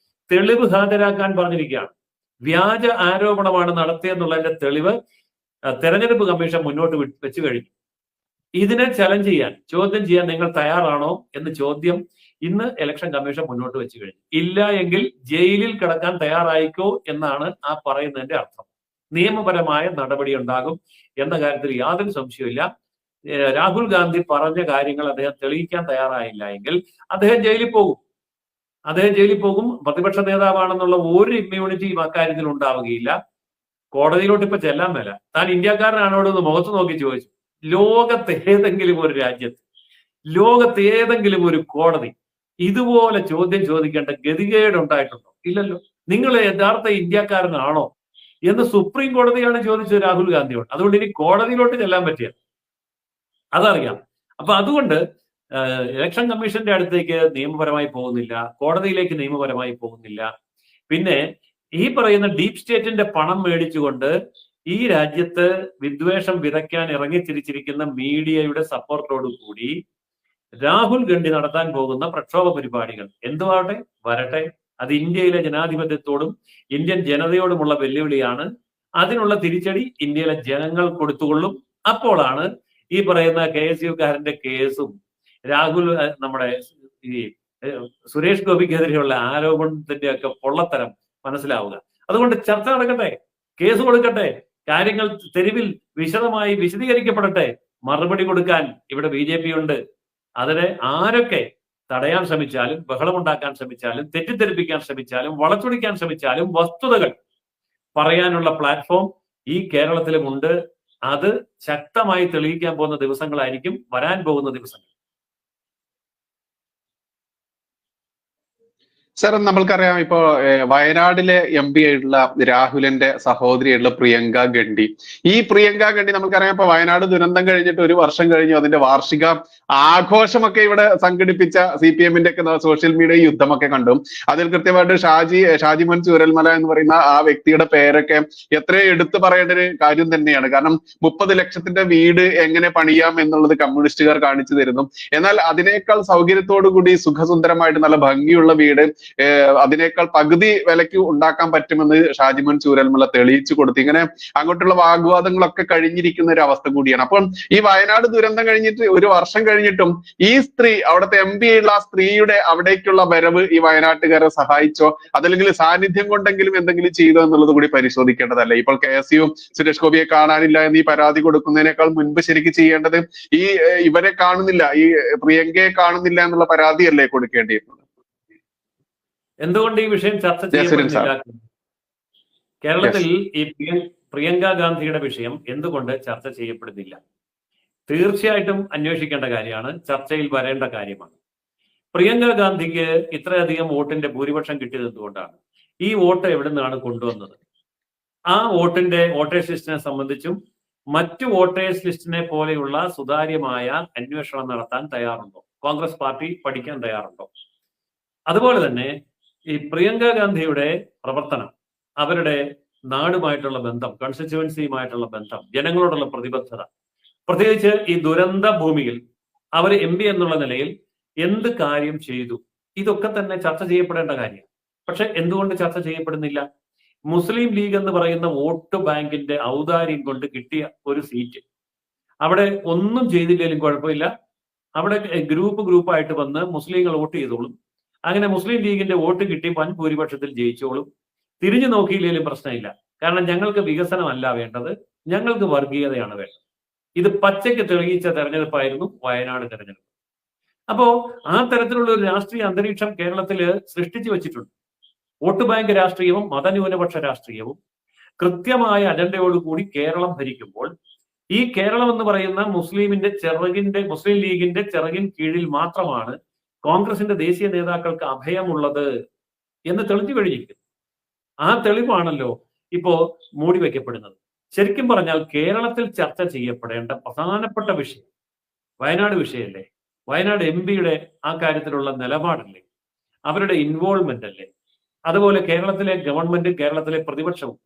Speaker 3: തെളിവ് ഹാജരാക്കാൻ പറഞ്ഞിരിക്കുകയാണ്. വ്യാജ ആരോപണമാണ് നടത്തിയെന്നുള്ളതിന്റെ തെളിവ് തെരഞ്ഞെടുപ്പ് കമ്മീഷൻ മുന്നോട്ട് വെച്ചു കഴിഞ്ഞു. ഇതിനെ ചലഞ്ച് ചെയ്യാൻ, ചോദ്യം ചെയ്യാൻ നിങ്ങൾ തയ്യാറാണോ എന്ന് ചോദ്യം ഇന്ന് ഇലക്ഷൻ കമ്മീഷൻ മുന്നോട്ട് വെച്ചു കഴിഞ്ഞു. ഇല്ല എങ്കിൽ ജയിലിൽ കിടക്കാൻ തയ്യാറായിക്കോ എന്നാണ് ആ പറയുന്നതിന്റെ അർത്ഥം. നിയമപരമായ നടപടി ഉണ്ടാകും എന്ന കാര്യത്തിൽ യാതൊരു സംശയമില്ല. രാഹുൽ ഗാന്ധി പറഞ്ഞ കാര്യങ്ങൾ അദ്ദേഹം തെളിയിക്കാൻ തയ്യാറായില്ല എങ്കിൽ അദ്ദേഹം ജയിലിൽ പോകും. പ്രതിപക്ഷ നേതാവാണെന്നുള്ള ഒരു ഇമ്മ്യൂണിറ്റിയും അക്കാര്യത്തിൽ ഉണ്ടാവുകയില്ല. കോടതിയിലോട്ട് ഇപ്പൊ ചെല്ലാൻ മേല. താൻ ഇന്ത്യക്കാരനാണോട് മുഖത്ത് നോക്കി ചോദിച്ചു. ലോകത്ത് ഏതെങ്കിലും ഒരു രാജ്യത്ത്, ലോകത്ത് ഏതെങ്കിലും ഒരു കോടതി ഇതുപോലെ ചോദ്യം ചോദിക്കേണ്ട ഗതികേട് ഉണ്ടായിട്ടുണ്ടോ? ഇല്ലല്ലോ. നിങ്ങൾ യഥാർത്ഥ ഇന്ത്യക്കാരനാണോ എന്ന് സുപ്രീം കോടതിയാണ് ചോദിച്ചത് രാഹുൽ ഗാന്ധിയോട്. അതുകൊണ്ട് ഇനി കോടതിയിലോട്ട് ചെല്ലാൻ പറ്റിയ അതറിയാം. അപ്പൊ അതുകൊണ്ട് ഇലക്ഷൻ കമ്മീഷന്റെ അടുത്തേക്ക് നിയമപരമായി പോകുന്നില്ല, കോടതിയിലേക്ക് നിയമപരമായി പോകുന്നില്ല. പിന്നെ ഈ പറയുന്ന ഡീപ് സ്റ്റേറ്റിന്റെ പണം മേടിച്ചുകൊണ്ട് ഈ രാജ്യത്ത് വിദ്വേഷം വിതയ്ക്കാൻ ഇറങ്ങിത്തിരിച്ചിരിക്കുന്ന മീഡിയയുടെ സപ്പോർട്ടോടു കൂടി രാഹുൽ ഗാന്ധി നടത്താൻ പോകുന്ന പ്രക്ഷോഭ പരിപാടികൾ എന്തുവാട്ടെ വരട്ടെ. അത് ഇന്ത്യയിലെ ജനാധിപത്യത്തോടും ഇന്ത്യൻ ജനതയോടുമുള്ള വെല്ലുവിളിയാണ്. അതിനുള്ള തിരിച്ചടി ഇന്ത്യയിലെ ജനങ്ങൾ കൊടുത്തുകൊള്ളും. അപ്പോഴാണ് ഈ പറയുന്ന KSUക്കാരന്റെ കേസും രാഹുൽ നമ്മുടെ ഈ സുരേഷ് ഗോപിക്കെതിരെയുള്ള ആരോപണത്തിന്റെ ഒക്കെ പൊള്ളത്തരം മനസ്സിലാവുക. അതുകൊണ്ട് ചർച്ച നടക്കട്ടെ, കേസ് കൊടുക്കട്ടെ, കാര്യങ്ങൾ തെരുവിൽ വിശദമായി വിശദീകരിക്കപ്പെടട്ടെ. മറുപടി കൊടുക്കാൻ ഇവിടെ BJP ഉണ്ട്. അതിനെ ആരൊക്കെ തടയാൻ ശ്രമിച്ചാലും, ബഹളമുണ്ടാക്കാൻ ശ്രമിച്ചാലും, തെറ്റിദ്ധരിപ്പിക്കാൻ ശ്രമിച്ചാലും, വളച്ചൊടിക്കാൻ ശ്രമിച്ചാലും വസ്തുതകൾ പറയാനുള്ള പ്ലാറ്റ്ഫോം ഈ കേരളത്തിലുമുണ്ട്. അത് ശക്തമായി തെളിയിക്കാൻ പോകുന്ന ദിവസങ്ങളായിരിക്കും വരാൻ പോകുന്ന ദിവസങ്ങൾ.
Speaker 1: സർ, നമ്മൾക്കറിയാം ഇപ്പോ വയനാടിലെ MP ആയിട്ടുള്ള രാഹുലിന്റെ സഹോദരിയായിട്ടുള്ള പ്രിയങ്ക ഗാന്ധി. ഈ പ്രിയങ്ക ഗാന്ധി നമുക്കറിയാം ഇപ്പൊ വയനാട് ദുരന്തം കഴിഞ്ഞിട്ട് 1 വർഷം കഴിഞ്ഞു. അതിന്റെ വാർഷിക ആഘോഷമൊക്കെ ഇവിടെ സംഘടിപ്പിച്ച CPM-ന്റെ ഒക്കെ സോഷ്യൽ മീഡിയ യുദ്ധമൊക്കെ കണ്ടു. അതിൽ കൃത്യമായിട്ട് ഷാജിമോൻ ചൂരൽമല എന്ന് പറയുന്ന ആ വ്യക്തിയുടെ പേരൊക്കെ എത്രയോ എടുത്തു പറയേണ്ട ഒരു കാര്യം തന്നെയാണ്. കാരണം 30 ലക്ഷത്തിന്റെ വീട് എങ്ങനെ പണിയാം എന്നുള്ളത് കമ്മ്യൂണിസ്റ്റുകാർ കാണിച്ചു തരുന്നു. എന്നാൽ അതിനേക്കാൾ സൗകര്യത്തോടു കൂടി സുഖസുന്ദരമായിട്ട് നല്ല ഭംഗിയുള്ള വീട് അതിനേക്കാൾ പകുതി വിലയ്ക്ക് ഉണ്ടാക്കാൻ പറ്റുമെന്ന് ഷാജിമോൻ ചൂരൽമല തെളിയിച്ചു കൊടുത്തു. ഇങ്ങനെ അങ്ങോട്ടുള്ള വാഗ്വാദങ്ങളൊക്കെ കഴിഞ്ഞിരിക്കുന്ന ഒരു അവസ്ഥ കൂടിയാണ്. അപ്പോൾ ഈ വയനാട് ദുരന്തം കഴിഞ്ഞിട്ട് 1 വർഷം കഴിഞ്ഞിട്ടും ഈ സ്ത്രീ, അവിടുത്തെ MP ഉള്ള ആ സ്ത്രീയുടെ അവിടേക്കുള്ള വരവ് ഈ വയനാട്ടുകാരെ സഹായിച്ചോ അതല്ലെങ്കിൽ സാന്നിധ്യം കൊണ്ടെങ്കിലും എന്തെങ്കിലും ചെയ്തോ എന്നുള്ളത് കൂടി പരിശോധിക്കേണ്ടതല്ലേ? ഇപ്പോൾ KSU സുരേഷ് ഗോപിയെ കാണാനില്ല എന്ന് ഈ പരാതി കൊടുക്കുന്നതിനേക്കാൾ മുൻപ് ശരിക്കും ചെയ്യേണ്ടത് ഈ ഇവരെ കാണുന്നില്ല, ഈ പ്രിയങ്കയെ കാണുന്നില്ല എന്നുള്ള പരാതിയല്ലേ കൊടുക്കേണ്ടിയിരുന്നത്?
Speaker 3: എന്തുകൊണ്ട് ഈ വിഷയം ചർച്ച ചെയ്യപ്പെടുന്നില്ല? കേരളത്തിൽ ഈ പ്രിയങ്ക ഗാന്ധിയുടെ വിഷയം എന്തുകൊണ്ട് ചർച്ച ചെയ്യപ്പെടുന്നില്ല? തീർച്ചയായിട്ടും അന്വേഷിക്കേണ്ട കാര്യമാണ്, ചർച്ചയിൽ വരേണ്ട കാര്യമാണ്. പ്രിയങ്ക ഗാന്ധിക്ക് ഇത്രയധികം വോട്ടിന്റെ ഭൂരിപക്ഷം കിട്ടിയത് എന്തുകൊണ്ടാണ്? ഈ വോട്ട് എവിടെ നിന്നാണ് കൊണ്ടുവന്നത്? ആ വോട്ടേഴ്സ് ലിസ്റ്റിനെ സംബന്ധിച്ചും മറ്റു വോട്ടേഴ്സ് ലിസ്റ്റിനെ പോലെയുള്ള സുതാര്യമായ അന്വേഷണം നടത്താൻ തയ്യാറുണ്ടോ? കോൺഗ്രസ് പാർട്ടി പഠിക്കാൻ തയ്യാറുണ്ടോ? അതുപോലെ തന്നെ ഈ പ്രിയങ്ക ഗാന്ധിയുടെ പ്രവർത്തനം, അവരുടെ നാടുമായിട്ടുള്ള ബന്ധം, കോൺസ്റ്റിറ്റ്യുവൻസിയുമായിട്ടുള്ള ബന്ധം, ജനങ്ങളോടുള്ള പ്രതിബദ്ധത, പ്രത്യേകിച്ച് ഈ ദുരന്ത ഭൂമിയിൽ അവർ MP എന്നുള്ള നിലയിൽ എന്ത് കാര്യം ചെയ്തു, ഇതൊക്കെ തന്നെ ചർച്ച ചെയ്യപ്പെടേണ്ട കാര്യമാണ്. പക്ഷെ എന്തുകൊണ്ട് ചർച്ച ചെയ്യപ്പെടുന്നില്ല? മുസ്ലിം ലീഗ് എന്ന് പറയുന്ന വോട്ട് ബാങ്കിന്റെ ഔദാര്യം കൊണ്ട് കിട്ടിയ ഒരു സീറ്റ്, അവിടെ ഒന്നും ചെയ്തില്ലെങ്കിലും കുഴപ്പമില്ല, അവിടെ ഗ്രൂപ്പായിട്ട് വന്ന് മുസ്ലിങ്ങൾ വോട്ട് ചെയ്തോളും, അങ്ങനെ മുസ്ലിം ലീഗിന്റെ വോട്ട് കിട്ടി വൻ ഭൂരിപക്ഷത്തിൽ ജയിച്ചോളും, തിരിഞ്ഞു നോക്കിയില്ലെങ്കിലും പ്രശ്നമില്ല, കാരണം ഞങ്ങൾക്ക് വികസനമല്ല വേണ്ടത്, ഞങ്ങൾക്ക് വർഗീയതയാണ് വേണ്ടത്. ഇത് പച്ചയ്ക്ക് തെളിയിച്ച തെരഞ്ഞെടുപ്പായിരുന്നു വയനാട് തെരഞ്ഞെടുപ്പ്. അപ്പോ ആ തരത്തിലുള്ള ഒരു രാഷ്ട്രീയ അന്തരീക്ഷം കേരളത്തില് സൃഷ്ടിച്ചു വെച്ചിട്ടുണ്ട്. വോട്ട് ബാങ്ക് രാഷ്ട്രീയവും മതന്യൂനപക്ഷ രാഷ്ട്രീയവും കൃത്യമായ അജണ്ടയോടുകൂടി കേരളം ഭരിക്കുമ്പോൾ ഈ കേരളം എന്ന് പറയുന്ന മുസ്ലിം ലീഗിന്റെ ചിറകിൻ കീഴിൽ മാത്രമാണ് കോൺഗ്രസിന്റെ ദേശീയ നേതാക്കൾക്ക് അഭയമുള്ളത് എന്ന് തെളിഞ്ഞു കഴിഞ്ഞിരിക്കുന്നു. ആ തെളിവാണല്ലോ ഇപ്പോ മൂടി വയ്ക്കപ്പെടുന്നത്. ശരിക്കും പറഞ്ഞാൽ കേരളത്തിൽ ചർച്ച ചെയ്യപ്പെടേണ്ട പ്രധാനപ്പെട്ട വിഷയം വയനാട് വിഷയമല്ലേ? വയനാട് MP-യുടെ ആ കാര്യത്തിലുള്ള നിലപാടല്ലേ? അവരുടെ ഇൻവോൾവ്മെന്റ് അല്ലേ? അതുപോലെ കേരളത്തിലെ ഗവൺമെന്റും കേരളത്തിലെ പ്രതിപക്ഷവും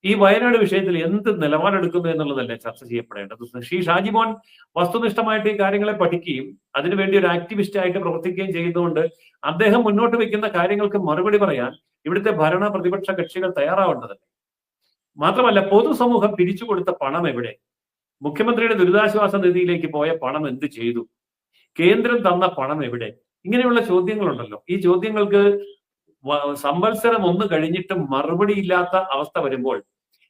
Speaker 3: ഈ വയനാട് വിഷയത്തിൽ എന്ത് നിലപാടെടുക്കുന്നു എന്നുള്ളതല്ലേ ചർച്ച ചെയ്യപ്പെടേണ്ടത്? ഷാജിമോൻ വസ്തുനിഷ്ഠമായിട്ട് ഈ കാര്യങ്ങളെ പഠിക്കുകയും അതിനുവേണ്ടി ഒരു ആക്ടിവിസ്റ്റ് ആയിട്ട് പ്രവർത്തിക്കുകയും ചെയ്യുന്നതുകൊണ്ട് അദ്ദേഹം മുന്നോട്ട് വെക്കുന്ന കാര്യങ്ങൾക്ക് മറുപടി പറയാൻ ഇവിടുത്തെ ഭരണ പ്രതിപക്ഷ കക്ഷികൾ തയ്യാറാവേണ്ടതല്ലേ? മാത്രമല്ല, പൊതുസമൂഹം പിരിച്ചു കൊടുത്ത പണം എവിടെ? മുഖ്യമന്ത്രിയുടെ ദുരിതാശ്വാസ നിധിയിലേക്ക് പോയ പണം എന്ത് ചെയ്തു? കേന്ദ്രം തന്ന പണം എവിടെ? ഇങ്ങനെയുള്ള ചോദ്യങ്ങളുണ്ടല്ലോ. ഈ ചോദ്യങ്ങൾക്ക് സംവത്സരം 1 കഴിഞ്ഞിട്ടും മറുപടി ഇല്ലാത്ത അവസ്ഥ വരുമ്പോൾ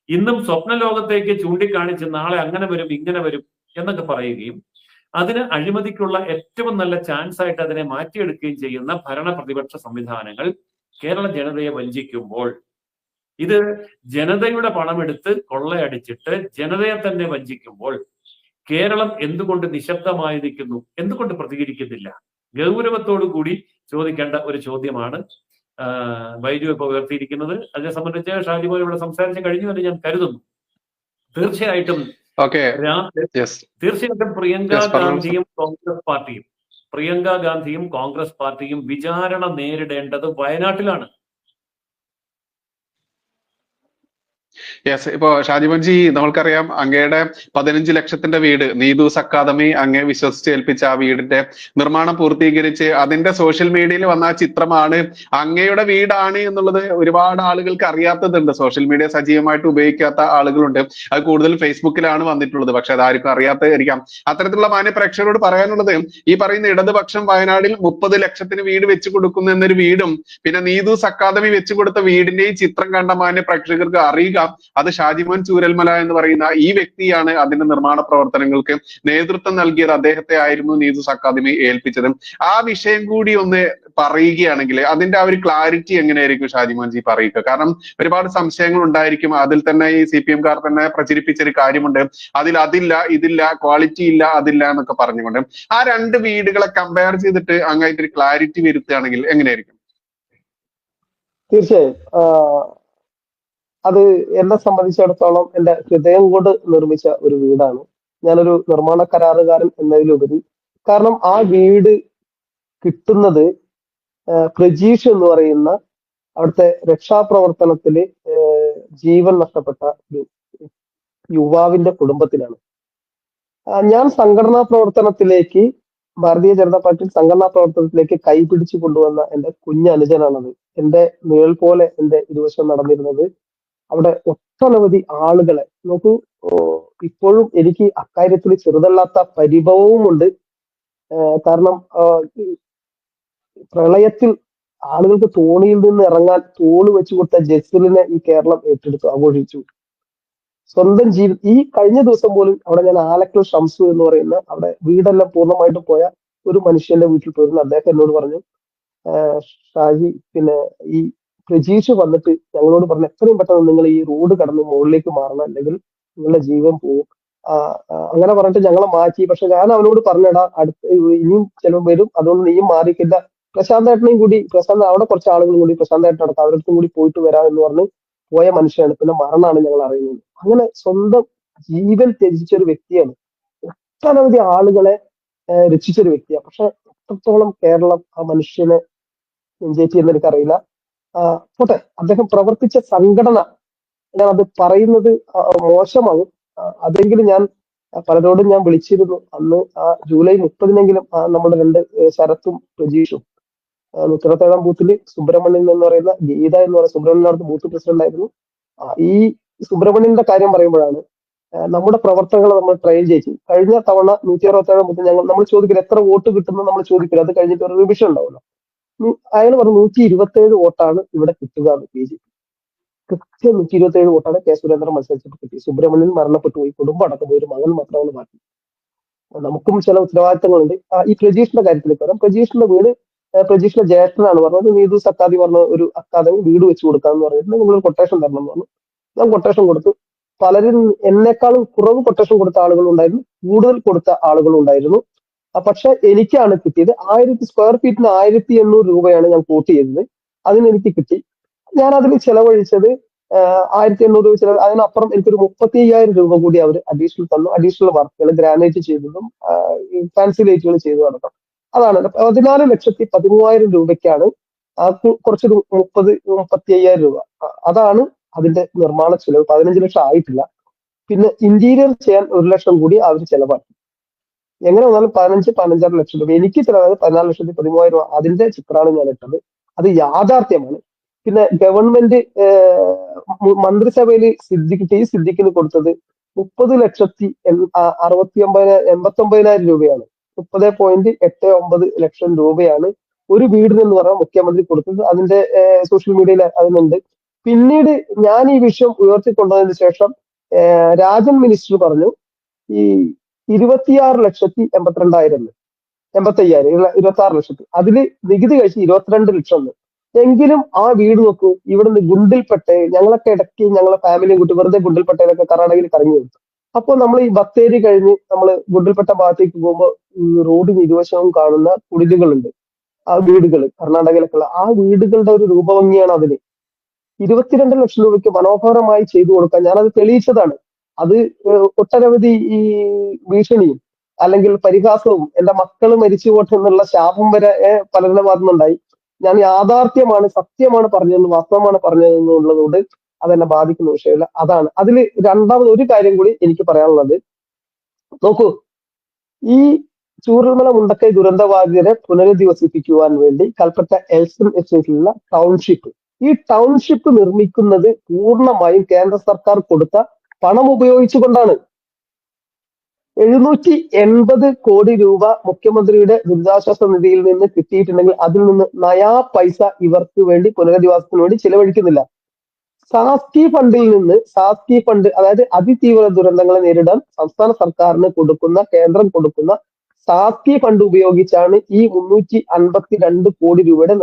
Speaker 3: ഇന്നും സ്വപ്ന ലോകത്തേക്ക് ചൂണ്ടിക്കാണിച്ച് നാളെ അങ്ങനെ വരും ഇങ്ങനെ വരും എന്നൊക്കെ പറയുകയും അതിന് അഴിമതിക്കുള്ള ഏറ്റവും നല്ല ചാൻസ് ആയിട്ട് അതിനെ മാറ്റിയെടുക്കുകയും ചെയ്യുന്ന ഭരണ പ്രതിപക്ഷ സംവിധാനങ്ങൾ കേരള ജനതയെ വഞ്ചിക്കുമ്പോൾ, ഇത് ജനതയുടെ പണമെടുത്ത് കൊള്ളയടിച്ചിട്ട് ജനതയെ തന്നെ വഞ്ചിക്കുമ്പോൾ കേരളം എന്തുകൊണ്ട് നിശബ്ദമായി നിൽക്കുന്നു? എന്തുകൊണ്ട് പ്രതികരിക്കുന്നില്ല? ഗൗരവത്തോടു കൂടി ചോദിക്കേണ്ട ഒരു ചോദ്യമാണ് ബൈജു ഇപ്പൊ ഉയർത്തിയിരിക്കുന്നത്. അതിനെ സംബന്ധിച്ച് ഷാജിമോൻ ഇവിടെ സംസാരിച്ച് കഴിഞ്ഞു എന്ന് ഞാൻ കരുതുന്നു. തീർച്ചയായിട്ടും പ്രിയങ്ക ഗാന്ധിയും കോൺഗ്രസ് പാർട്ടിയും വിചാരണ നേരിടേണ്ടത് വയനാട്ടിലാണ്.
Speaker 1: യെസ്, ഇപ്പോ ഷാജിമോൻജി, നമ്മൾക്കറിയാം അങ്ങയുടെ 15 ലക്ഷത്തിന്റെ വീട് നീതൂസ് അക്കാദമി അങ്ങേ വിശ്വസിച്ച് ഏൽപ്പിച്ച ആ വീടിന്റെ നിർമ്മാണം പൂർത്തീകരിച്ച് അതിന്റെ സോഷ്യൽ മീഡിയയിൽ വന്ന ആ ചിത്രമാണ് അങ്ങയുടെ വീടാണ് എന്നുള്ളത് ഒരുപാട് ആളുകൾക്ക് അറിയാത്തതുണ്ട്. സോഷ്യൽ മീഡിയ സജീവമായിട്ട് ഉപയോഗിക്കാത്ത ആളുകളുണ്ട്. അത് കൂടുതൽ ഫേസ്ബുക്കിലാണ് വന്നിട്ടുള്ളത്. പക്ഷെ അതാർക്കും അറിയാത്തതായിരിക്കാം. അത്തരത്തിലുള്ള മാന്യ പ്രേക്ഷകരോട് പറയാനുള്ളത്, ഈ പറയുന്ന ഇടതുപക്ഷം വയനാടിൽ 30 ലക്ഷത്തിന് വീട് വെച്ചു കൊടുക്കുന്നു എന്നൊരു വീടും പിന്നെ നീതൂസ് അക്കാദമി വെച്ചു കൊടുത്ത വീടിന്റെയും ചിത്രം കണ്ട മാന്യ പ്രേക്ഷകർക്ക് അറിയുക അത് ഷാജിമോൻ ചൂരൽമല എന്ന് പറയുന്ന ഈ വ്യക്തിയാണ് അതിന്റെ നിർമ്മാണ പ്രവർത്തനങ്ങൾക്ക് നേതൃത്വം നൽകിയത്. അദ്ദേഹത്തെ ആയിരുന്നു നീതൂസ് അക്കാദമി ഏൽപ്പിച്ചത്. ആ വിഷയം കൂടി ഒന്ന് പറയുകയാണെങ്കിൽ അതിന്റെ ആ ഒരു ക്ലാരിറ്റി എങ്ങനെയായിരിക്കും ഷാജിമോൻജി പറയുക? കാരണം ഒരുപാട് സംശയങ്ങൾ ഉണ്ടായിരിക്കും. അതിൽ തന്നെ ഈ CPM കാർ തന്നെ പ്രചരിപ്പിച്ചൊരു കാര്യമുണ്ട്, അതില്ല ഇതില്ല, ക്വാളിറ്റി ഇല്ല, അതില്ല എന്നൊക്കെ പറഞ്ഞുകൊണ്ട്. ആ രണ്ട് വീടുകളെ കമ്പയർ ചെയ്തിട്ട് അങ്ങായിട്ട് ഒരു ക്ലാരിറ്റി വരുത്തുകയാണെങ്കിൽ എങ്ങനെയായിരിക്കും?
Speaker 2: തീർച്ചയായും അത് എന്നെ സംബന്ധിച്ചിടത്തോളം എന്റെ ഹൃദയം കൊണ്ട് നിർമ്മിച്ച ഒരു വീടാണ്. ഞാനൊരു നിർമ്മാണ കരാറുകാരൻ എന്നതിലുപരി, കാരണം ആ വീട് കിട്ടുന്നത് പ്രജീഷ് എന്ന് പറയുന്ന അവിടുത്തെ രക്ഷാപ്രവർത്തനത്തില് ജീവൻ നഷ്ടപ്പെട്ട ഒരു യുവാവിന്റെ കുടുംബത്തിലാണ്. ഞാൻ സംഘടനാ പ്രവർത്തനത്തിലേക്ക്, ഭാരതീയ ജനതാ പാർട്ടി സംഘടനാ പ്രവർത്തനത്തിലേക്ക് കൈപിടിച്ചു കൊണ്ടുവന്ന എന്റെ കുഞ്ഞനുജനാണത്. എന്റെ നിഴൽ പോലെ എന്റെ ഇരുവശം നടന്നിരുന്നത്. അവിടെ ഒട്ടനവധി ആളുകളെ നോക്കൂ. ഇപ്പോഴും എനിക്ക് അക്കാര്യത്തിൽ ചെറുതല്ലാത്ത പരിഭവവുമുണ്ട്. കാരണം പ്രളയത്തിൽ ആളുകൾക്ക് തോണിയിൽ നിന്ന് ഇറങ്ങാൻ തോള് വെച്ചു കൊടുത്ത ജസലിനെ ഈ കേരളം ഏറ്റെടുത്തു ആഘോഷിച്ചു. സ്വന്തം ഈ കഴിഞ്ഞ ദിവസം പോലും അവിടെ ഞാൻ ആലക്കൽ ഷംസു എന്ന് പറയുന്ന അവിടെ വീടെല്ലാം പൂർണ്ണമായിട്ട് പോയ ഒരു മനുഷ്യന്റെ വീട്ടിൽ പോയിരുന്നു. അദ്ദേഹം എന്നോട് പറഞ്ഞു, ഷാജി, പിന്നെ ഈ പ്രജീഷ് വന്നിട്ട് ഞങ്ങളോട് പറഞ്ഞു എത്രയും പെട്ടെന്ന് നിങ്ങൾ ഈ റോഡ് കടന്ന് മുകളിലേക്ക് മാറണം, അല്ലെങ്കിൽ നിങ്ങളുടെ ജീവൻ പോവും. അങ്ങനെ പറഞ്ഞിട്ട് ഞങ്ങളെ മാറ്റി. പക്ഷെ ഞാൻ അവനോട് പറഞ്ഞടാ, ഇനിയും ചിലവ് വരും, അതുകൊണ്ട് നീയും മാറിക്കില്ല, പ്രശാന്തേട്ടനെയും കൂടി, പ്രശാന്ത് അവിടെ കുറച്ച് ആളുകളും കൂടി പ്രശാന്തേട്ടൻ അടക്കം അവരുടെ കൂടി പോയിട്ട് വരാം എന്ന് പറഞ്ഞ് പോയ മനുഷ്യനാണ്. പിന്നെ മരണമാണ് ഞങ്ങൾ അറിയുന്നത്. അങ്ങനെ സ്വന്തം ജീവൻ ത്യജിച്ച ഒരു വ്യക്തിയാണ്. ഒട്ടനവധി ആളുകളെ രക്ഷിച്ചൊരു വ്യക്തിയാണ്. പക്ഷെ എത്രത്തോളം കേരളം ആ മനുഷ്യനെ എൻജോയ് ചെയ്യുന്ന എനിക്കറിയില്ല. പോട്ടെ, അദ്ദേഹം പ്രവർത്തിച്ച സംഘടന, ഞാൻ അത് പറയുന്നത് മോശമാകും. അതെങ്കിലും ഞാൻ പലരോടും ഞാൻ വിളിച്ചിരുന്നു. അന്ന് ആ ജൂലൈ 30-നെങ്കിലും നമ്മുടെ രണ്ട് ശരത്തും പ്രജീഷും 127-ാം ബൂത്തില് സുബ്രഹ്മണ്യൻ എന്ന് പറയുന്ന ഗീത എന്ന് പറയുന്ന സുബ്രഹ്മണ്യൻ ബൂത്ത് പ്രസിഡന്റ് ആയിരുന്നു. ഈ സുബ്രഹ്മണ്യന്റെ കാര്യം പറയുമ്പോഴാണ് നമ്മുടെ പ്രവർത്തനങ്ങൾ നമ്മൾ ട്രെയിൻ ചെയ്തു. കഴിഞ്ഞ തവണ 167-ാം ബൂത്ത് നമ്മൾ ചോദിക്കില്ല എത്ര വോട്ട് കിട്ടുന്നു, നമ്മൾ ചോദിക്കില്ല. അത് കഴിഞ്ഞിട്ട് ഒരു റിവിഷൻ ഉണ്ടാവുമല്ലോ. അയാൾ പറഞ്ഞു 127 വോട്ടാണ് ഇവിടെ കിട്ടുക എന്ന്. BJP കൃത്യം 127 വോട്ടാണ് കെ സുരേന്ദ്രൻ മത്സരിച്ചിട്ട് കിട്ടി. സുബ്രഹ്മണ്യൻ മരണപ്പെട്ടു പോയി, കുടുംബം അടക്കം പോയി, ഒരു മകൻ മാത്രമാണ് ബാക്കി. നമുക്കും ചില ഉത്തരവാദിത്തങ്ങളുണ്ട്. ഈ പ്രജീഷിന്റെ കാര്യത്തിലേക്ക് വരാം. പ്രജീഷിന്റെ വീട് പ്രജീഷിന്റെ ജ്യേഷ്ഠനാണ് പറഞ്ഞത്, നീതു സക്കാദി പറഞ്ഞ ഒരു അക്കാദമി വീട് വെച്ച് കൊടുക്കാന്ന് പറഞ്ഞിട്ട് നിങ്ങളൊരു കൊട്ടേഷൻ തരണം എന്ന് പറഞ്ഞു. ഞാൻ കൊട്ടേഷൻ കൊടുത്തു. പലരും എന്നെക്കാളും കുറവ് കൊട്ടേഷൻ കൊടുത്ത ആളുകളുണ്ടായിരുന്നു, കൂടുതൽ കൊടുത്ത ആളുകളുണ്ടായിരുന്നു. പക്ഷെ എനിക്കാണ് കിട്ടിയത്. 1000 സ്ക്വയർ ഫീറ്റിന് 1800 രൂപയാണ് ഞാൻ കോട്ട് ചെയ്തത്. അതിന് എനിക്ക് കിട്ടി. ഞാൻ അതിൽ ചെലവഴിച്ചത് 1800 രൂപ ചെലവ്. അതിനപ്പുറം എനിക്കൊരു 35,000 രൂപ കൂടി അവർ അഡീഷണൽ തന്നു. അഡീഷണൽ വർക്കുകൾ ഗ്രാനൈറ്റ് ചെയ്തതും ഫാൻസി ലൈറ്റുകൾ ചെയ്തു നടക്കാം. അതാണ് 14,13,000 രൂപയ്ക്കാണ് കുറച്ചൊരു 35,000 രൂപ. അതാണ് അതിന്റെ നിർമ്മാണ ചെലവ്. 15 ലക്ഷം ആയിട്ടില്ല. പിന്നെ ഇന്റീരിയർ ചെയ്യാൻ 1 ലക്ഷം കൂടി അവർ ചെലവാക്കി. എങ്ങനെ വന്നാലും 15-15.5 ലക്ഷം രൂപ. എനിക്ക് ചിലവായത് 14,13,000 രൂപ. അതിന്റെ ചിത്രമാണ് ഞാൻ ഇട്ടത്. അത് യാഥാർത്ഥ്യമാണ്. പിന്നെ ഗവൺമെന്റ് മന്ത്രിസഭയിൽ സിദ്ദിഖിന് കൊടുത്തത് 30,69,000 രൂപയാണ്. 30.89 ലക്ഷം രൂപയാണ് ഒരു വീടിനെന്ന് പറഞ്ഞാൽ മുഖ്യമന്ത്രി കൊടുത്തത്. അതിന്റെ സോഷ്യൽ മീഡിയയിൽ അതിനുണ്ട്. പിന്നീട് ഞാൻ ഈ വിഷയം ഉയർത്തിക്കൊണ്ടതിന് ശേഷം രാജൻ മിനിസ്റ്റർ പറഞ്ഞു ഈ 26,82,000 26 ലക്ഷത്തി അതില് നികുതി കഴിച്ച് 22 ലക്ഷം. എങ്കിലും ആ വീട് നോക്കൂ, ഇവിടുന്ന് ഗുണ്ടിൽപ്പെട്ട ഞങ്ങളൊക്കെ ഇടയ്ക്ക് ഞങ്ങളെ ഫാമിലിയും കൂട്ടി വെറുതെ ഗുണ്ടിൽപ്പെട്ടയിലൊക്കെ കർണാടകയിൽ കറങ്ങി വരും. അപ്പോൾ നമ്മൾ ഈ ബത്തേരി കഴിഞ്ഞ് നമ്മൾ ഗുണ്ടിൽപ്പെട്ട ഭാഗത്തേക്ക് പോകുമ്പോൾ ഈ റോഡിന് ഇരുവശവും കാണുന്ന കുടിലുകളുണ്ട്. ആ വീടുകൾ കർണാടകയിലൊക്കെയുള്ള ആ വീടുകളുടെ ഒരു രൂപഭംഗിയാണ് അതിന്. 22 ലക്ഷം രൂപയ്ക്ക് മനോഹരമായി ചെയ്തു കൊടുക്കാൻ ഞാനത് തെളിയിച്ചതാണ്. അത് ഒട്ടനവധി ഈ ഭീഷണിയും അല്ലെങ്കിൽ പരിഹാസവും എന്റെ മക്കൾ മരിച്ചു പോട്ടെ എന്നുള്ള ശാപം വരെ പലരുടെ ഭാഗത്തുനിന്നുണ്ടായി. ഞാൻ യാഥാർത്ഥ്യമാണ്, സത്യമാണ് പറഞ്ഞതെന്ന്, വാസ്തവമാണ് പറഞ്ഞതെന്നുള്ളതുകൊണ്ട് അതെന്നെ ബാധിക്കുന്ന വിഷയമില്ല. അതാണ് അതിൽ രണ്ടാമത് ഒരു കാര്യം കൂടി എനിക്ക് പറയാനുള്ളത്. നോക്കൂ, ഈ ചൂരൽമല മുണ്ടക്കൈ ദുരന്തബാധിതരെ പുനരധിവസിപ്പിക്കുവാൻ വേണ്ടി കൽപ്പറ്റ എൽസൺ എസ്റ്റേറ്റിലുള്ള ടൗൺഷിപ്പ്, ഈ ടൗൺഷിപ്പ് നിർമ്മിക്കുന്നത് പൂർണ്ണമായും കേന്ദ്ര സർക്കാർ കൊടുത്ത പണം ഉപയോഗിച്ചുകൊണ്ടാണ്. 780 കോടി രൂപ മുഖ്യമന്ത്രിയുടെ ദുരിതാശ്വാസ നിധിയിൽ നിന്ന് കിട്ടിയിട്ടുണ്ടെങ്കിൽ അതിൽ നിന്ന് നയാ പൈസ ഇവർക്ക് വേണ്ടി പുനരധിവാസത്തിന് വേണ്ടി ചിലവഴിക്കുന്നില്ല. സാസ്കി ഫണ്ടിൽ നിന്ന്, സാസ്കി ഫണ്ട് അതായത് അതിതീവ്ര ദുരന്തങ്ങളെ നേരിടാൻ സംസ്ഥാന സർക്കാരിന് കൊടുക്കുന്ന, കേന്ദ്രം കൊടുക്കുന്ന ടാസ്കി ഫണ്ട് ഉപയോഗിച്ചാണ് ഈ 352 കോടി രൂപയുടെ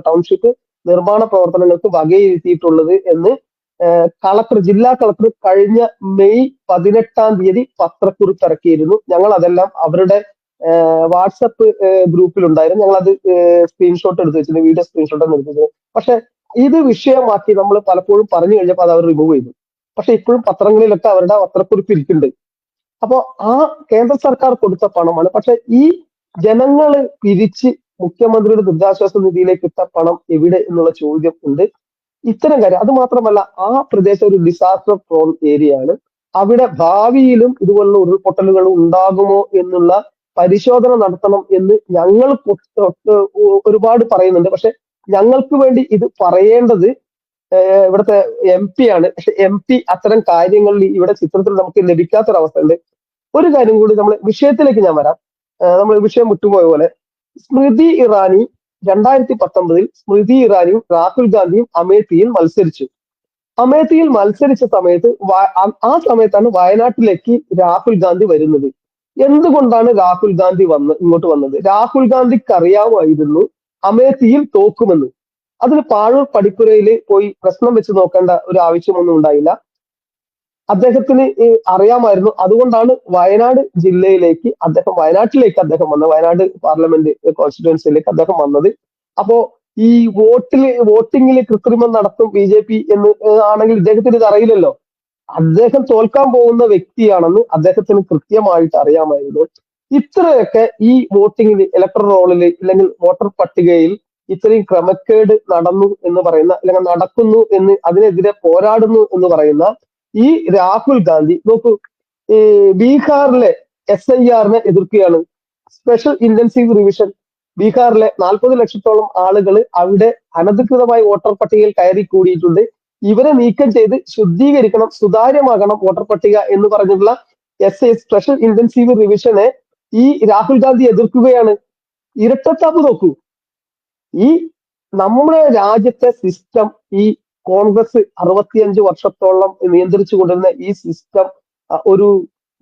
Speaker 2: ടൗൺഷിപ്പ് നിർമ്മാണ പ്രവർത്തനങ്ങൾക്ക് വകയിരുത്തിയിട്ടുള്ളത് എന്ന് ജില്ലാ കളക്ടർ കഴിഞ്ഞ മെയ് 18 പത്രക്കുറിപ്പ് ഇറക്കിയിരുന്നു. ഞങ്ങൾ അതെല്ലാം അവരുടെ വാട്സപ്പ് ഗ്രൂപ്പിലുണ്ടായിരുന്നു. ഞങ്ങൾ അത് സ്ക്രീൻഷോട്ട് എടുത്ത് വെച്ചിട്ടുണ്ട്, വീഡിയോ സ്ക്രീൻഷോട്ട് എടുത്ത് വെച്ചത്. പക്ഷെ ഇത് വിഷയമാക്കി നമ്മൾ പലപ്പോഴും പറഞ്ഞു കഴിഞ്ഞപ്പോൾ അത് അവർ റിമൂവ് ചെയ്തു. പക്ഷെ ഇപ്പോഴും പത്രങ്ങളിലൊക്കെ അവരുടെ പത്രക്കുറിപ്പ് ഇരിക്കുന്നുണ്ട്. അപ്പോ ആ കേന്ദ്ര സർക്കാർ കൊടുത്ത പണമാണ്. പക്ഷെ ഈ ജനങ്ങള് പിരിച്ച് മുഖ്യമന്ത്രിയുടെ ദുരിതാശ്വാസ നിധിയിലേക്ക് ഇട്ട പണം എവിടെ എന്നുള്ള ചോദ്യം ഉണ്ട്. ഇത്തരം കാര്യം അത് മാത്രമല്ല, ആ പ്രദേശം ഒരു ഡിസാസ്റ്റർ പ്രോൺ ഏരിയ ആണ്. അവിടെ ഭാവിയിലും ഇതുപോലുള്ള ഉരുൾപൊട്ടലുകൾ ഉണ്ടാകുമോ എന്നുള്ള പരിശോധന നടത്തണം എന്ന് ഞങ്ങൾ ഒരുപാട് പറയുന്നുണ്ട്. പക്ഷെ ഞങ്ങൾക്ക് വേണ്ടി ഇത് പറയേണ്ടത് ഇവിടുത്തെ MP ആണ്. പക്ഷെ MP അത്തരം കാര്യങ്ങളിൽ ഇവിടെ ചിത്രത്തിൽ നമുക്ക് ലഭിക്കാത്തൊരവസ്ഥ ഉണ്ട്. ഒരു കാര്യം കൂടി നമ്മൾ വിഷയത്തിലേക്ക് ഞാൻ വരാം. നമ്മൾ വിഷയം വിട്ടുപോയ പോലെ സ്മൃതി ഇറാനി 2019 സ്മൃതി ഇറാനിയും രാഹുൽ ഗാന്ധിയും അമേഠിയിൽ മത്സരിച്ചു. അമേഠിയിൽ മത്സരിച്ച സമയത്ത് ആ സമയത്താണ് വയനാട്ടിലേക്ക് രാഹുൽ ഗാന്ധി വരുന്നത്. എന്തുകൊണ്ടാണ് രാഹുൽ ഗാന്ധി ഇങ്ങോട്ട് വന്നത്? രാഹുൽ ഗാന്ധിക്ക് അറിയാമായിരുന്നു അമേഠിയിൽ തോക്കുമെന്ന്. അതിന് പാഴൂർ പടിപ്പുരയിൽ പോയി പ്രശ്നം വെച്ച് നോക്കേണ്ട ഒരു ആവശ്യമൊന്നും ഉണ്ടായില്ല. അദ്ദേഹത്തിന് അറിയാമായിരുന്നു. അതുകൊണ്ടാണ് വയനാട്ടിലേക്ക് അദ്ദേഹം വന്നത്, വയനാട് പാർലമെന്റ് കോൺസ്റ്റിറ്റ്യുവൻസിയിലേക്ക് അദ്ദേഹം വന്നത്. അപ്പോ ഈ വോട്ടിങ്ങിൽ കൃത്രിമം നടത്തും BJP എന്ന് ആണെങ്കിൽ ഇദ്ദേഹത്തിന് ഇത് അറിയില്ലല്ലോ. അദ്ദേഹം തോൽക്കാൻ പോകുന്ന വ്യക്തിയാണെന്ന് അദ്ദേഹത്തിന് കൃത്യമായിട്ട് അറിയാമായിരുന്നു. ഇത്രയൊക്കെ ഈ വോട്ടിങ്ങിൽ, ഇലക്ടറൽ റോളിൽ ഇല്ലെങ്കിൽ വോട്ടർ പട്ടികയിൽ ഇത്രയും ക്രമക്കേട് നടന്നു എന്ന് പറയുന്ന, അല്ലെങ്കിൽ നടക്കുന്നു എന്ന്, അതിനെതിരെ പോരാടുന്നു എന്ന് പറയുന്ന ഈ രാഹുൽ ഗാന്ധി നോക്കൂ, ബീഹാറിലെ SIR എതിർക്കുകയാണ്. Special intensive revision. ബീഹാറിലെ 40 ലക്ഷത്തോളം ആളുകൾ അവിടെ അനധികൃതമായി വോട്ടർ പട്ടികയിൽ കയറി കൂടിയിട്ടുണ്ട്. ഇവരെ നീക്കം ചെയ്ത് ശുദ്ധീകരിക്കണം, സുതാര്യമാകണം വോട്ടർ പട്ടിക എന്ന് പറഞ്ഞിട്ടുള്ള സ്പെഷ്യൽ ഇന്റൻസീവ് റിവിഷനെ ഈ രാഹുൽ ഗാന്ധി എതിർക്കുകയാണ്. ഇരട്ടത്താപ്പ് നോക്കൂ. ഈ നമ്മുടെ രാജ്യത്തെ സിസ്റ്റം, ഈ കോൺഗ്രസ് 65 വർഷത്തോളം നിയന്ത്രിച്ചു കൊണ്ടിരുന്ന ഈ സിസ്റ്റം ഒരു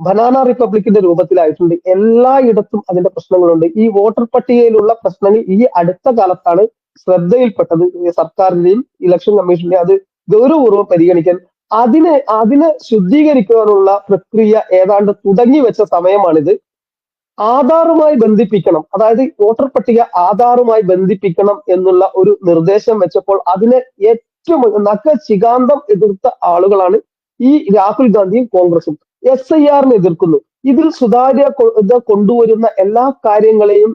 Speaker 2: ബനാന റിപ്പബ്ലിക്കിന്റെ രൂപത്തിലായിട്ടുണ്ട്. എല്ലായിടത്തും അതിന്റെ പ്രശ്നങ്ങളുണ്ട്. ഈ വോട്ടർ പട്ടികയിലുള്ള പ്രശ്നങ്ങൾ ഈ അടുത്ത കാലത്താണ് ശ്രദ്ധയിൽപ്പെട്ടത്. സർക്കാരിന്റെയും ഇലക്ഷൻ കമ്മീഷന്റെയും അത് ഗൗരവപൂർവ്വം പരിഗണിക്കാൻ, അതിനെ ശുദ്ധീകരിക്കാനുള്ള പ്രക്രിയ ഏതാണ്ട് തുടങ്ങി വെച്ച സമയമാണിത്. ആധാറുമായി ബന്ധിപ്പിക്കണം, അതായത് വോട്ടർ പട്ടിക ആധാറുമായി ബന്ധിപ്പിക്കണം എന്നുള്ള ഒരു നിർദ്ദേശം വെച്ചപ്പോൾ അതിനെ ഏറ്റവും നഖശിഖാന്തം എതിർത്ത ആളുകളാണ് ഈ രാഹുൽ ഗാന്ധിയും കോൺഗ്രസും. SIR എതിർക്കുന്നു. ഇതിൽ സുതാര്യത കൊണ്ടുവരുന്ന എല്ലാ കാര്യങ്ങളെയും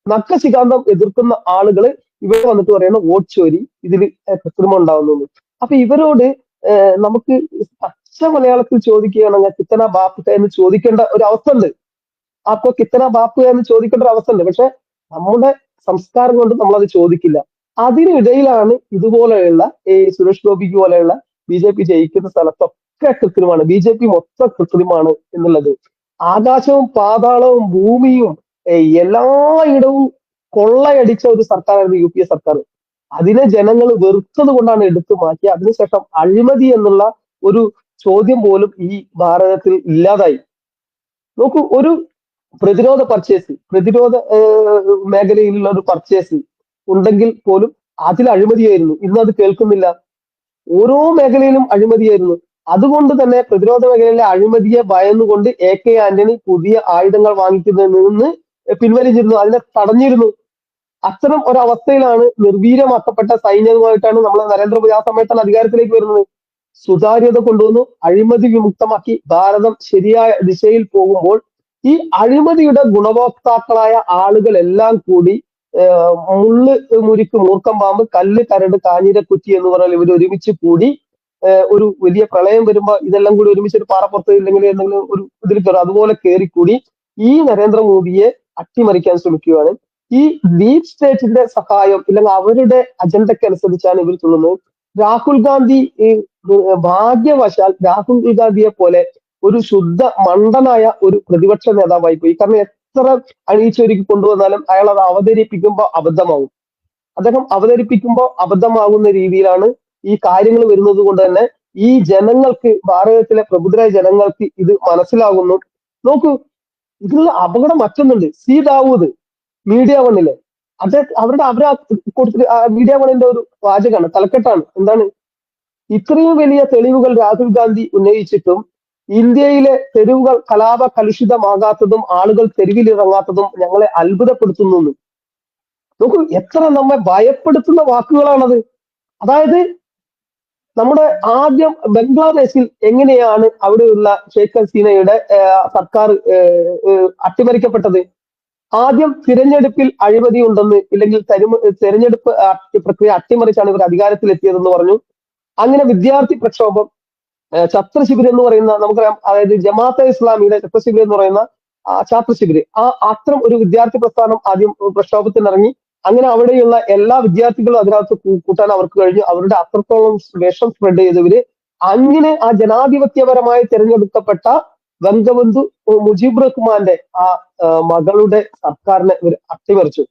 Speaker 2: നഖശിഖാന്തം എതിർക്കുന്ന ആളുകൾ ഇവിടെ വന്നിട്ട് പറയുന്ന വോട്ട് ചോരി, ഇതിൽ കൃത്രിമം ഉണ്ടാവുന്നു. അപ്പൊ ഇവരോട് നമുക്ക് പച്ച മലയാളത്തിൽ ചോദിക്കുകയാണെങ്കിൽ കിത്തന ബാപ്പ് എന്ന് ചോദിക്കേണ്ട ഒരു അവസ്ഥ ഉണ്ട്. അപ്പൊ കിത്തന ബാപ്പ് എന്ന് ചോദിക്കേണ്ട ഒരു അവസ്ഥ ഉണ്ട്. പക്ഷെ നമ്മുടെ സംസ്കാരം കൊണ്ട് നമ്മളത് ചോദിക്കില്ല. അതിനിടയിലാണ് ഇതുപോലെയുള്ള സുരേഷ് ഗോപിക്ക് പോലെയുള്ള BJP ജയിക്കുന്ന സ്ഥലത്തൊക്കെ കൃത്രിമാണ്, BJP മൊത്തം കൃത്രിമാണ് എന്നുള്ളത്. ആകാശവും പാതാളവും ഭൂമിയും എല്ലായിടവും കൊള്ളയടിച്ച ഒരു സർക്കാരായിരുന്നു UPA സർക്കാർ. അതിനെ ജനങ്ങൾ വെറുത്തത് കൊണ്ടാണ് എടുത്തു മാറ്റി. അതിനുശേഷം അഴിമതി എന്നുള്ള ഒരു ചോദ്യം പോലും ഈ ഭാരതത്തിൽ ഇല്ലാതായി. നോക്കൂ, ഒരു പ്രതിരോധ മേഖലയിലുള്ള ഒരു പർച്ചേസ് ഉണ്ടെങ്കിൽ പോലും അതിൽ അഴിമതിയായിരുന്നു. ഇന്ന് അത് കേൾക്കുന്നില്ല. ഓരോ മേഖലയിലും അഴിമതിയായിരുന്നു. അതുകൊണ്ട് തന്നെ പ്രതിരോധ മേഖലയിലെ അഴിമതിയെ ഭയന്നുകൊണ്ട് AK ആന്റണി പുതിയ ആയുധങ്ങൾ വാങ്ങിക്കുന്നതിൽ നിന്ന് പിൻവലിച്ചിരുന്നു, അതിനെ തടഞ്ഞിരുന്നു. അത്തരം ഒരവസ്ഥയിലാണ് നിർവീര്യമാക്കപ്പെട്ട സൈന്യവുമായിട്ടാണ് നമ്മൾ നരേന്ദ്രമോദി ആ സമയത്താണ് അധികാരത്തിലേക്ക് വരുന്നത്. സുതാര്യത കൊണ്ടുവന്നു, അഴിമതി വിമുക്തമാക്കി. ഭാരതം ശരിയായ ദിശയിൽ പോകുമ്പോൾ ഈ അഴിമതിയുടെ ഗുണഭോക്താക്കളായ ആളുകളെല്ലാം കൂടി മുള്ള് മുരിക്ക് മൂർക്കം പാമ്പ്, കല്ല് കരട് കാഞ്ഞിരക്കുറ്റി എന്ന് പറഞ്ഞാൽ ഇവർ ഒരുമിച്ച് കൂടി ഒരു വലിയ പ്രളയം വരുമ്പോ ഇതെല്ലാം കൂടി ഒരുമിച്ച് ഒരു പാറപ്പുറത്ത് ഇല്ലെങ്കിൽ എന്തെങ്കിലും ഒരു ഇതിൽ കയറും, അതുപോലെ കയറിക്കൂടി ഈ നരേന്ദ്രമോദിയെ അട്ടിമറിക്കാൻ ശ്രമിക്കുകയാണ്. ഈ ഡീപ് സ്റ്റേറ്റിന്റെ സഹായം ഇല്ലെങ്കിൽ അവരുടെ അജണ്ടയ്ക്ക് അനുസരിച്ചാണ് ഇവർ തുള്ളുന്നത്. രാഹുൽ ഗാന്ധി ഭാഗ്യവശാൽ രാഹുൽ ഗാന്ധിയെ പോലെ ഒരു ശുദ്ധ മണ്ടനായ ഒരു പ്രതിപക്ഷ നേതാവായി പോയി. കാരണം എത്ര അണിയിച്ചൊരുക്കി കൊണ്ടുവന്നാലും അയാൾ അത് അവതരിപ്പിക്കുമ്പോൾ അബദ്ധമാവും. അദ്ദേഹം അവതരിപ്പിക്കുമ്പോൾ അബദ്ധമാകുന്ന രീതിയിലാണ് ഈ കാര്യങ്ങൾ വരുന്നത് കൊണ്ട് തന്നെ ഈ ജനങ്ങൾക്ക്, ഭാരതത്തിലെ പ്രബുദ്ധരായ ജനങ്ങൾക്ക് ഇത് മനസ്സിലാകുന്നു. നോക്കൂ, ഇതിൽ അപകടം മറ്റൊന്നുണ്ട്. സി ദാവൂദ് മീഡിയ വണ്ണിലെ അവരെ കൊടുത്തിട്ട് മീഡിയ വണ്ണിന്റെ ഒരു വാചകമാണ്, തലക്കെട്ടാണ്. എന്താണ്? ഇത്രയും വലിയ തെളിവുകൾ രാഹുൽ ഗാന്ധി ഉന്നയിച്ചിട്ടും ഇന്ത്യയിലെ തെരുവുകൾ കലാപ കലുഷിതമാകാത്തതും ആളുകൾ തെരുവിലിറങ്ങാത്തതും ഞങ്ങളെ അത്ഭുതപ്പെടുത്തുന്നു. നോക്കൂ, എത്ര നമ്മെ ഭയപ്പെടുത്തുന്ന വാക്കുകളാണത്. അതായത് നമ്മുടെ ആദ്യം ബംഗ്ലാദേശിൽ എങ്ങനെയാണ് അവിടെയുള്ള ഷെയ്ഖ് ഹസീനയുടെ സർക്കാർ അട്ടിമറിക്കപ്പെട്ടത്? ആദ്യം തിരഞ്ഞെടുപ്പിൽ അഴിമതി ഉണ്ടെന്ന്, ഇല്ലെങ്കിൽ തെരഞ്ഞെടുപ്പ് പ്രക്രിയ അട്ടിമറിച്ചാണ് ഇവർ അധികാരത്തിലെത്തിയതെന്ന് പറഞ്ഞു. അങ്ങനെ വിദ്യാർത്ഥി പ്രക്ഷോഭം, ഛത്ര ശിബിർ എന്ന് പറയുന്ന നമുക്കറിയാം, അതായത് ജമാഅത്തെ ഇസ്ലാമിയുടെ ഛത്ര ശിബിർ എന്ന് പറയുന്ന ഛാത്ര ശിബിർ, അത്തരം ഒരു വിദ്യാർത്ഥി പ്രസ്ഥാനം ആദ്യം പ്രക്ഷോഭത്തിനിറങ്ങി. അങ്ങനെ അവിടെയുള്ള എല്ലാ വിദ്യാർത്ഥികളും അതിനകത്ത് കൂട്ടാൻ അവർക്ക് കഴിഞ്ഞു. അവരുടെ അത്രത്തോളം വേഷം സ്പ്രെഡ് ചെയ്തവര് അങ്ങനെ ആ ജനാധിപത്യപരമായി തിരഞ്ഞെടുക്കപ്പെട്ട ബംഗബന്ധു മുജീബ് റഹ്മാന്റെ ആ മകളുടെ സർക്കാരിനെ ഇവർ അട്ടിമറിച്ചു.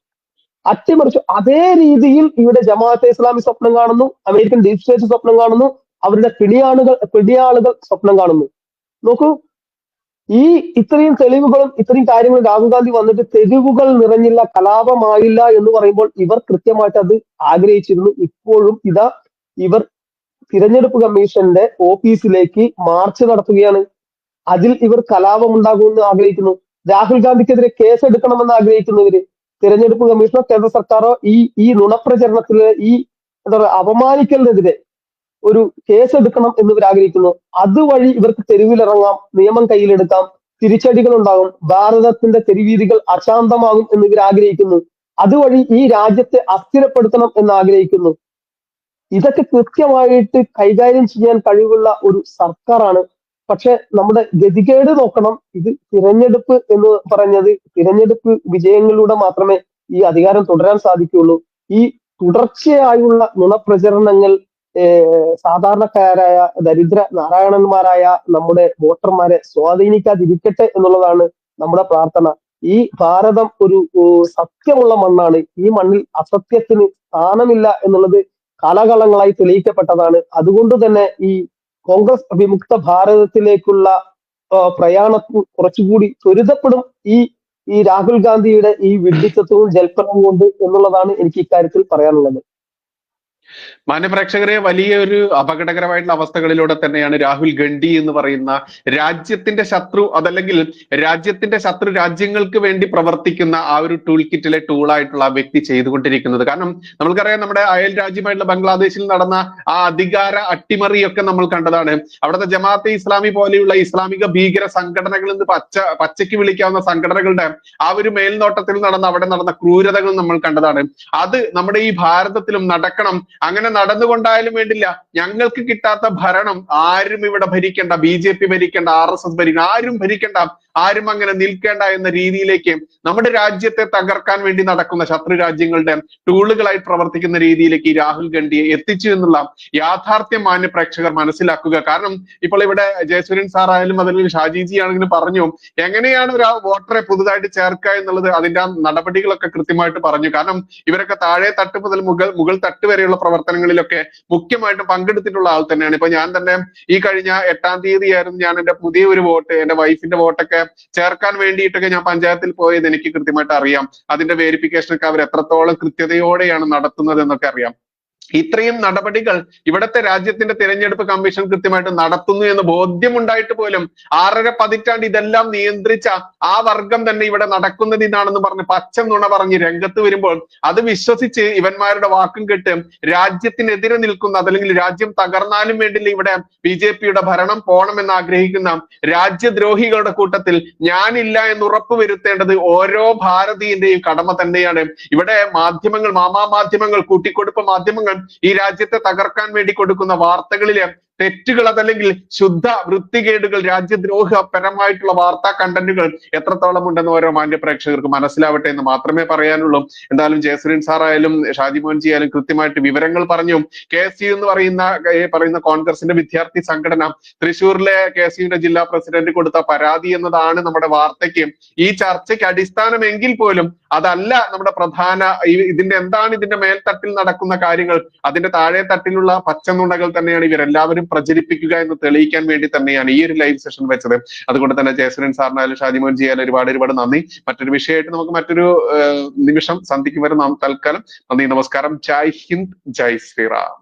Speaker 2: അതേ രീതിയിൽ ഇവിടെ ജമാഅത്തെ ഇസ്ലാമി സ്വപ്നം കാണുന്നു, അമേരിക്കൻ ഡീപ് സ്റ്റേറ്റ് സ്വപ്നം കാണുന്നു, അവരുടെ പിടിയാളുകൾ സ്വപ്നം കാണുന്നു. നോക്കൂ, ഈ ഇത്രയും തെളിവുകളും ഇത്രയും കാര്യങ്ങളും രാഹുൽ ഗാന്ധി വന്നിട്ട് തെരുവുകൾ നിറഞ്ഞില്ല, കലാപമായില്ല എന്ന് പറയുമ്പോൾ ഇവർ കൃത്യമായിട്ട് അത് ആഗ്രഹിച്ചിരുന്നു. ഇപ്പോഴും ഇവർ തിരഞ്ഞെടുപ്പ് കമ്മീഷന്റെ ഓഫീസിലേക്ക് മാർച്ച് നടത്തുകയാണ്. അതിൽ ഇവർ കലാപം ഉണ്ടാകുമെന്ന് ആഗ്രഹിക്കുന്നു. രാഹുൽ ഗാന്ധിക്കെതിരെ കേസ് എടുക്കണമെന്ന് ആഗ്രഹിക്കുന്നവര്, തിരഞ്ഞെടുപ്പ് കമ്മീഷനോ കേന്ദ്ര സർക്കാരോ ഈ നുണപ്രചരണത്തില് ഈ എന്താ പറയുക അപമാനിക്കലിനെതിരെ ഒരു കേസ് എടുക്കണം എന്നിവർ ആഗ്രഹിക്കുന്നു. അതുവഴി ഇവർക്ക് തെരുവിലിറങ്ങാം, നിയമം കയ്യിലെടുക്കാം, തിരിച്ചടികൾ ഉണ്ടാകും, ഭാരതത്തിന്റെ തെരുവീതികൾ അശാന്തമാകും എന്നിവർ ആഗ്രഹിക്കുന്നു. അതുവഴി ഈ രാജ്യത്തെ അസ്ഥിരപ്പെടുത്തണം എന്ന് ആഗ്രഹിക്കുന്നു. ഇതൊക്കെ കൃത്യമായിട്ട് കൈകാര്യം ചെയ്യാൻ കഴിവുള്ള ഒരു സർക്കാരാണ്. പക്ഷെ നമ്മുടെ ഗതികേട് നോക്കണം. ഇത് തിരഞ്ഞെടുപ്പ് എന്ന് പറഞ്ഞത്, തിരഞ്ഞെടുപ്പ് വിജയങ്ങളിലൂടെ മാത്രമേ ഈ അധികാരം തുടരാൻ സാധിക്കുകയുള്ളൂ. ഈ തുടർച്ചയായുള്ള നുണപ്രചരണങ്ങൾ സാധാരണക്കാരായ ദരിദ്ര നാരായണന്മാരായ നമ്മുടെ വോട്ടർമാരെ സ്വാധീനിക്കാതിരിക്കട്ടെ എന്നുള്ളതാണ് നമ്മുടെ പ്രാർത്ഥന. ഈ ഭാരതം ഒരു സത്യമുള്ള മണ്ണാണ്. ഈ മണ്ണിൽ അസത്യത്തിന് സ്ഥാനമില്ല എന്നുള്ളത് കാലകാലങ്ങളായി തെളിയിക്കപ്പെട്ടതാണ്. അതുകൊണ്ട് തന്നെ ഈ കോൺഗ്രസ് വിമുക്ത ഭാരതത്തിലേക്കുള്ള പ്രയാണത്തിൽ കുറച്ചുകൂടി ത്വരിതപ്പെടും ഈ രാഹുൽ ഗാന്ധിയുടെ ഈ വിഡ്ഢിത്തവും ജൽപ്പനവും കൊണ്ട് എന്നുള്ളതാണ് എനിക്ക് ഇക്കാര്യത്തിൽ പറയാനുള്ളത്.
Speaker 1: മാന്യപ്രേക്ഷകരെ, വലിയൊരു അപകടകരമായിട്ടുള്ള അവസ്ഥകളിലൂടെ തന്നെയാണ് രാഹുൽ ഗാന്ധി എന്ന് പറയുന്ന രാജ്യത്തിന്റെ ശത്രു, അതല്ലെങ്കിൽ രാജ്യത്തിന്റെ ശത്രു രാജ്യങ്ങൾക്ക് വേണ്ടി പ്രവർത്തിക്കുന്ന ആ ഒരു ടൂൾ കിറ്റിലെ ടൂളായിട്ടുള്ള ആ വ്യക്തി ചെയ്തുകൊണ്ടിരിക്കുന്നത്. കാരണം നമ്മൾക്കറിയാം, നമ്മുടെ അയൽ രാജ്യമായിട്ടുള്ള ബംഗ്ലാദേശിൽ നടന്ന ആ അധികാര അട്ടിമറിയൊക്കെ നമ്മൾ കണ്ടതാണ്. അവിടുത്തെ ജമാഅത്തെ ഇസ്ലാമി പോലെയുള്ള ഇസ്ലാമിക ഭീകര സംഘടനകളിൽ നിന്ന് പച്ചയ്ക്ക് വിളിക്കാവുന്ന സംഘടനകളുടെ ആ ഒരു മേൽനോട്ടത്തിൽ അവിടെ നടന്ന ക്രൂരതകൾ നമ്മൾ കണ്ടതാണ്. അത് നമ്മുടെ ഈ ഭാരതത്തിലും നടക്കണം. അങ്ങനെ നടന്നുകൊണ്ടായാലും വേണ്ടില്ല, ഞങ്ങൾക്ക് കിട്ടാത്ത ഭരണം ആരും ഇവിടെ ഭരിക്കേണ്ട, BJP ഭരിക്കേണ്ട, RSS ഭരിക്കേണ്ട, ആരും ഭരിക്കേണ്ട, ആരും അങ്ങനെ നിൽക്കേണ്ട എന്ന രീതിയിലേക്ക് നമ്മുടെ രാജ്യത്തെ തകർക്കാൻ വേണ്ടി നടക്കുന്ന ശത്രു രാജ്യങ്ങളുടെ ടൂളുകളായി പ്രവർത്തിക്കുന്ന രീതിയിലേക്ക് ഈ രാഹുൽ ഗാന്ധിയെ എത്തിച്ചു എന്നുള്ള യാഥാർത്ഥ്യം മാന്യ പ്രേക്ഷകർ മനസ്സിലാക്കുക. കാരണം ഇപ്പോൾ ഇവിടെ ജയസൂര്യൻ സാർ ആയാലും അതിൽ ഷാജിജി ആണെങ്കിലും പറഞ്ഞു എങ്ങനെയാണ് ഒരു വോട്ടറെ പുതുതായിട്ട് ചേർക്കുക എന്നുള്ളത്, അതിന്റെ നടപടികളൊക്കെ കൃത്യമായിട്ട് പറഞ്ഞു. കാരണം ഇവരൊക്കെ താഴെ തട്ട് മുതൽ മുകൾ തട്ട് വരെയുള്ള പ്രവർത്തനങ്ങളിലൊക്കെ മുഖ്യമായിട്ടും പങ്കെടുത്തിട്ടുള്ള ആൾ തന്നെയാണ്. ഇപ്പൊ ഞാൻ തന്നെ ഈ കഴിഞ്ഞ 8-ാം തീയതിയായിരുന്നു ഞാൻ എന്റെ പുതിയ ഒരു വോട്ട്, എന്റെ വൈഫിന്റെ വോട്ടൊക്കെ ചേർക്കാൻ വേണ്ടിയിട്ടൊക്കെ ഞാൻ പഞ്ചായത്തിൽ പോയത് എനിക്ക് കൃത്യമായിട്ട് അറിയാം. അതിന്റെ വേരിഫിക്കേഷൻ ഒക്കെ അവർ എത്രത്തോളം കൃത്യതയോടെയാണ് നടത്തുന്നത് എന്നൊക്കെ അറിയാം. ഇത്രയും നടപടികൾ ഇവിടുത്തെ രാജ്യത്തിന്റെ തിരഞ്ഞെടുപ്പ് കമ്മീഷൻ കൃത്യമായിട്ട് നടത്തുന്നു എന്ന് ബോധ്യമുണ്ടായിട്ട് പോലും 6.5 പതിറ്റാണ്ട് ഇതെല്ലാം നിയന്ത്രിച്ച ആ വർഗം തന്നെ ഇവിടെ നടക്കുന്നത് ഇതാണെന്ന് പറഞ്ഞ് പച്ച നുണ പറഞ്ഞ് രംഗത്ത് വരുമ്പോൾ അത് വിശ്വസിച്ച് ഇവന്മാരുടെ വാക്കും കേട്ട് രാജ്യത്തിനെതിരെ നിൽക്കുന്ന, അതല്ലെങ്കിൽ രാജ്യം തകർന്നാലും വേണ്ടില്ല ഇവിടെ BJPയുടെ ഭരണം പോണമെന്ന് ആഗ്രഹിക്കുന്ന രാജ്യദ്രോഹികളുടെ കൂട്ടത്തിൽ ഞാനില്ല എന്ന് ഉറപ്പുവരുത്തേണ്ടത് ഓരോ ഭാരതീയന്റെയും കടമ തന്നെയാണ്. ഇവിടെ മാധ്യമങ്ങൾ, മാധ്യമങ്ങൾ, കൂട്ടിക്കൊടുപ്പ് മാധ്യമങ്ങൾ ഈ രാജ്യത്തെ തകർക്കാൻ വേണ്ടി കൊടുക്കുന്ന വാർത്തകളിലെ തെറ്റുകൾ, അതല്ലെങ്കിൽ ശുദ്ധ വൃത്തികേടുകൾ, രാജ്യദ്രോഹപരമായിട്ടുള്ള വാർത്താ കണ്ടന്റുകൾ എത്രത്തോളം ഉണ്ടെന്ന് ഓരോ മാന്യ പ്രേക്ഷകർക്ക് മനസ്സിലാവട്ടെ എന്ന് മാത്രമേ പറയാനുള്ളൂ. എന്തായാലും ജയസൂര്യൻ സാർ ആയാലും ഷാജി മോഹൻജി ആയാലും കൃത്യമായിട്ട് വിവരങ്ങൾ പറഞ്ഞു. KSU എന്ന് പറയുന്ന കോൺഗ്രസിന്റെ വിദ്യാർത്ഥി സംഘടന തൃശ്ശൂരിലെ KSUവിന്റെ ജില്ലാ പ്രസിഡന്റ് കൊടുത്ത പരാതി എന്നതാണ് നമ്മുടെ വാർത്തയ്ക്ക്, ഈ ചർച്ചയ്ക്ക് അടിസ്ഥാനമെങ്കിൽ പോലും അതല്ല നമ്മുടെ പ്രധാന ഇതിന്റെ മേൽത്തട്ടിൽ നടക്കുന്ന കാര്യങ്ങൾ. അതിന്റെ താഴെ തട്ടിലുള്ള പച്ചനുണകൾ തന്നെയാണ് ഇവരെല്ലാവരും പ്രചരിപ്പിക്കുക എന്ന് തെളിയിക്കാൻ വേണ്ടി തന്നെയാണ് ഈ ഒരു ലൈവ് സെഷൻ വെച്ചത്. അതുകൊണ്ട് തന്നെ ജയസുരൻ സാറിനായാലും ഷാജിമോൻ ജിയാലും ഒരുപാട് നന്ദി. മറ്റൊരു വിഷയമായിട്ട് നമുക്ക് മറ്റൊരു നിമിഷം സന്ധിക്കും വരെ നാം തൽക്കാലം നന്ദി, നമസ്കാരം, ജയ് ഹിന്ദ്, ജയ് ശ്രീറാം.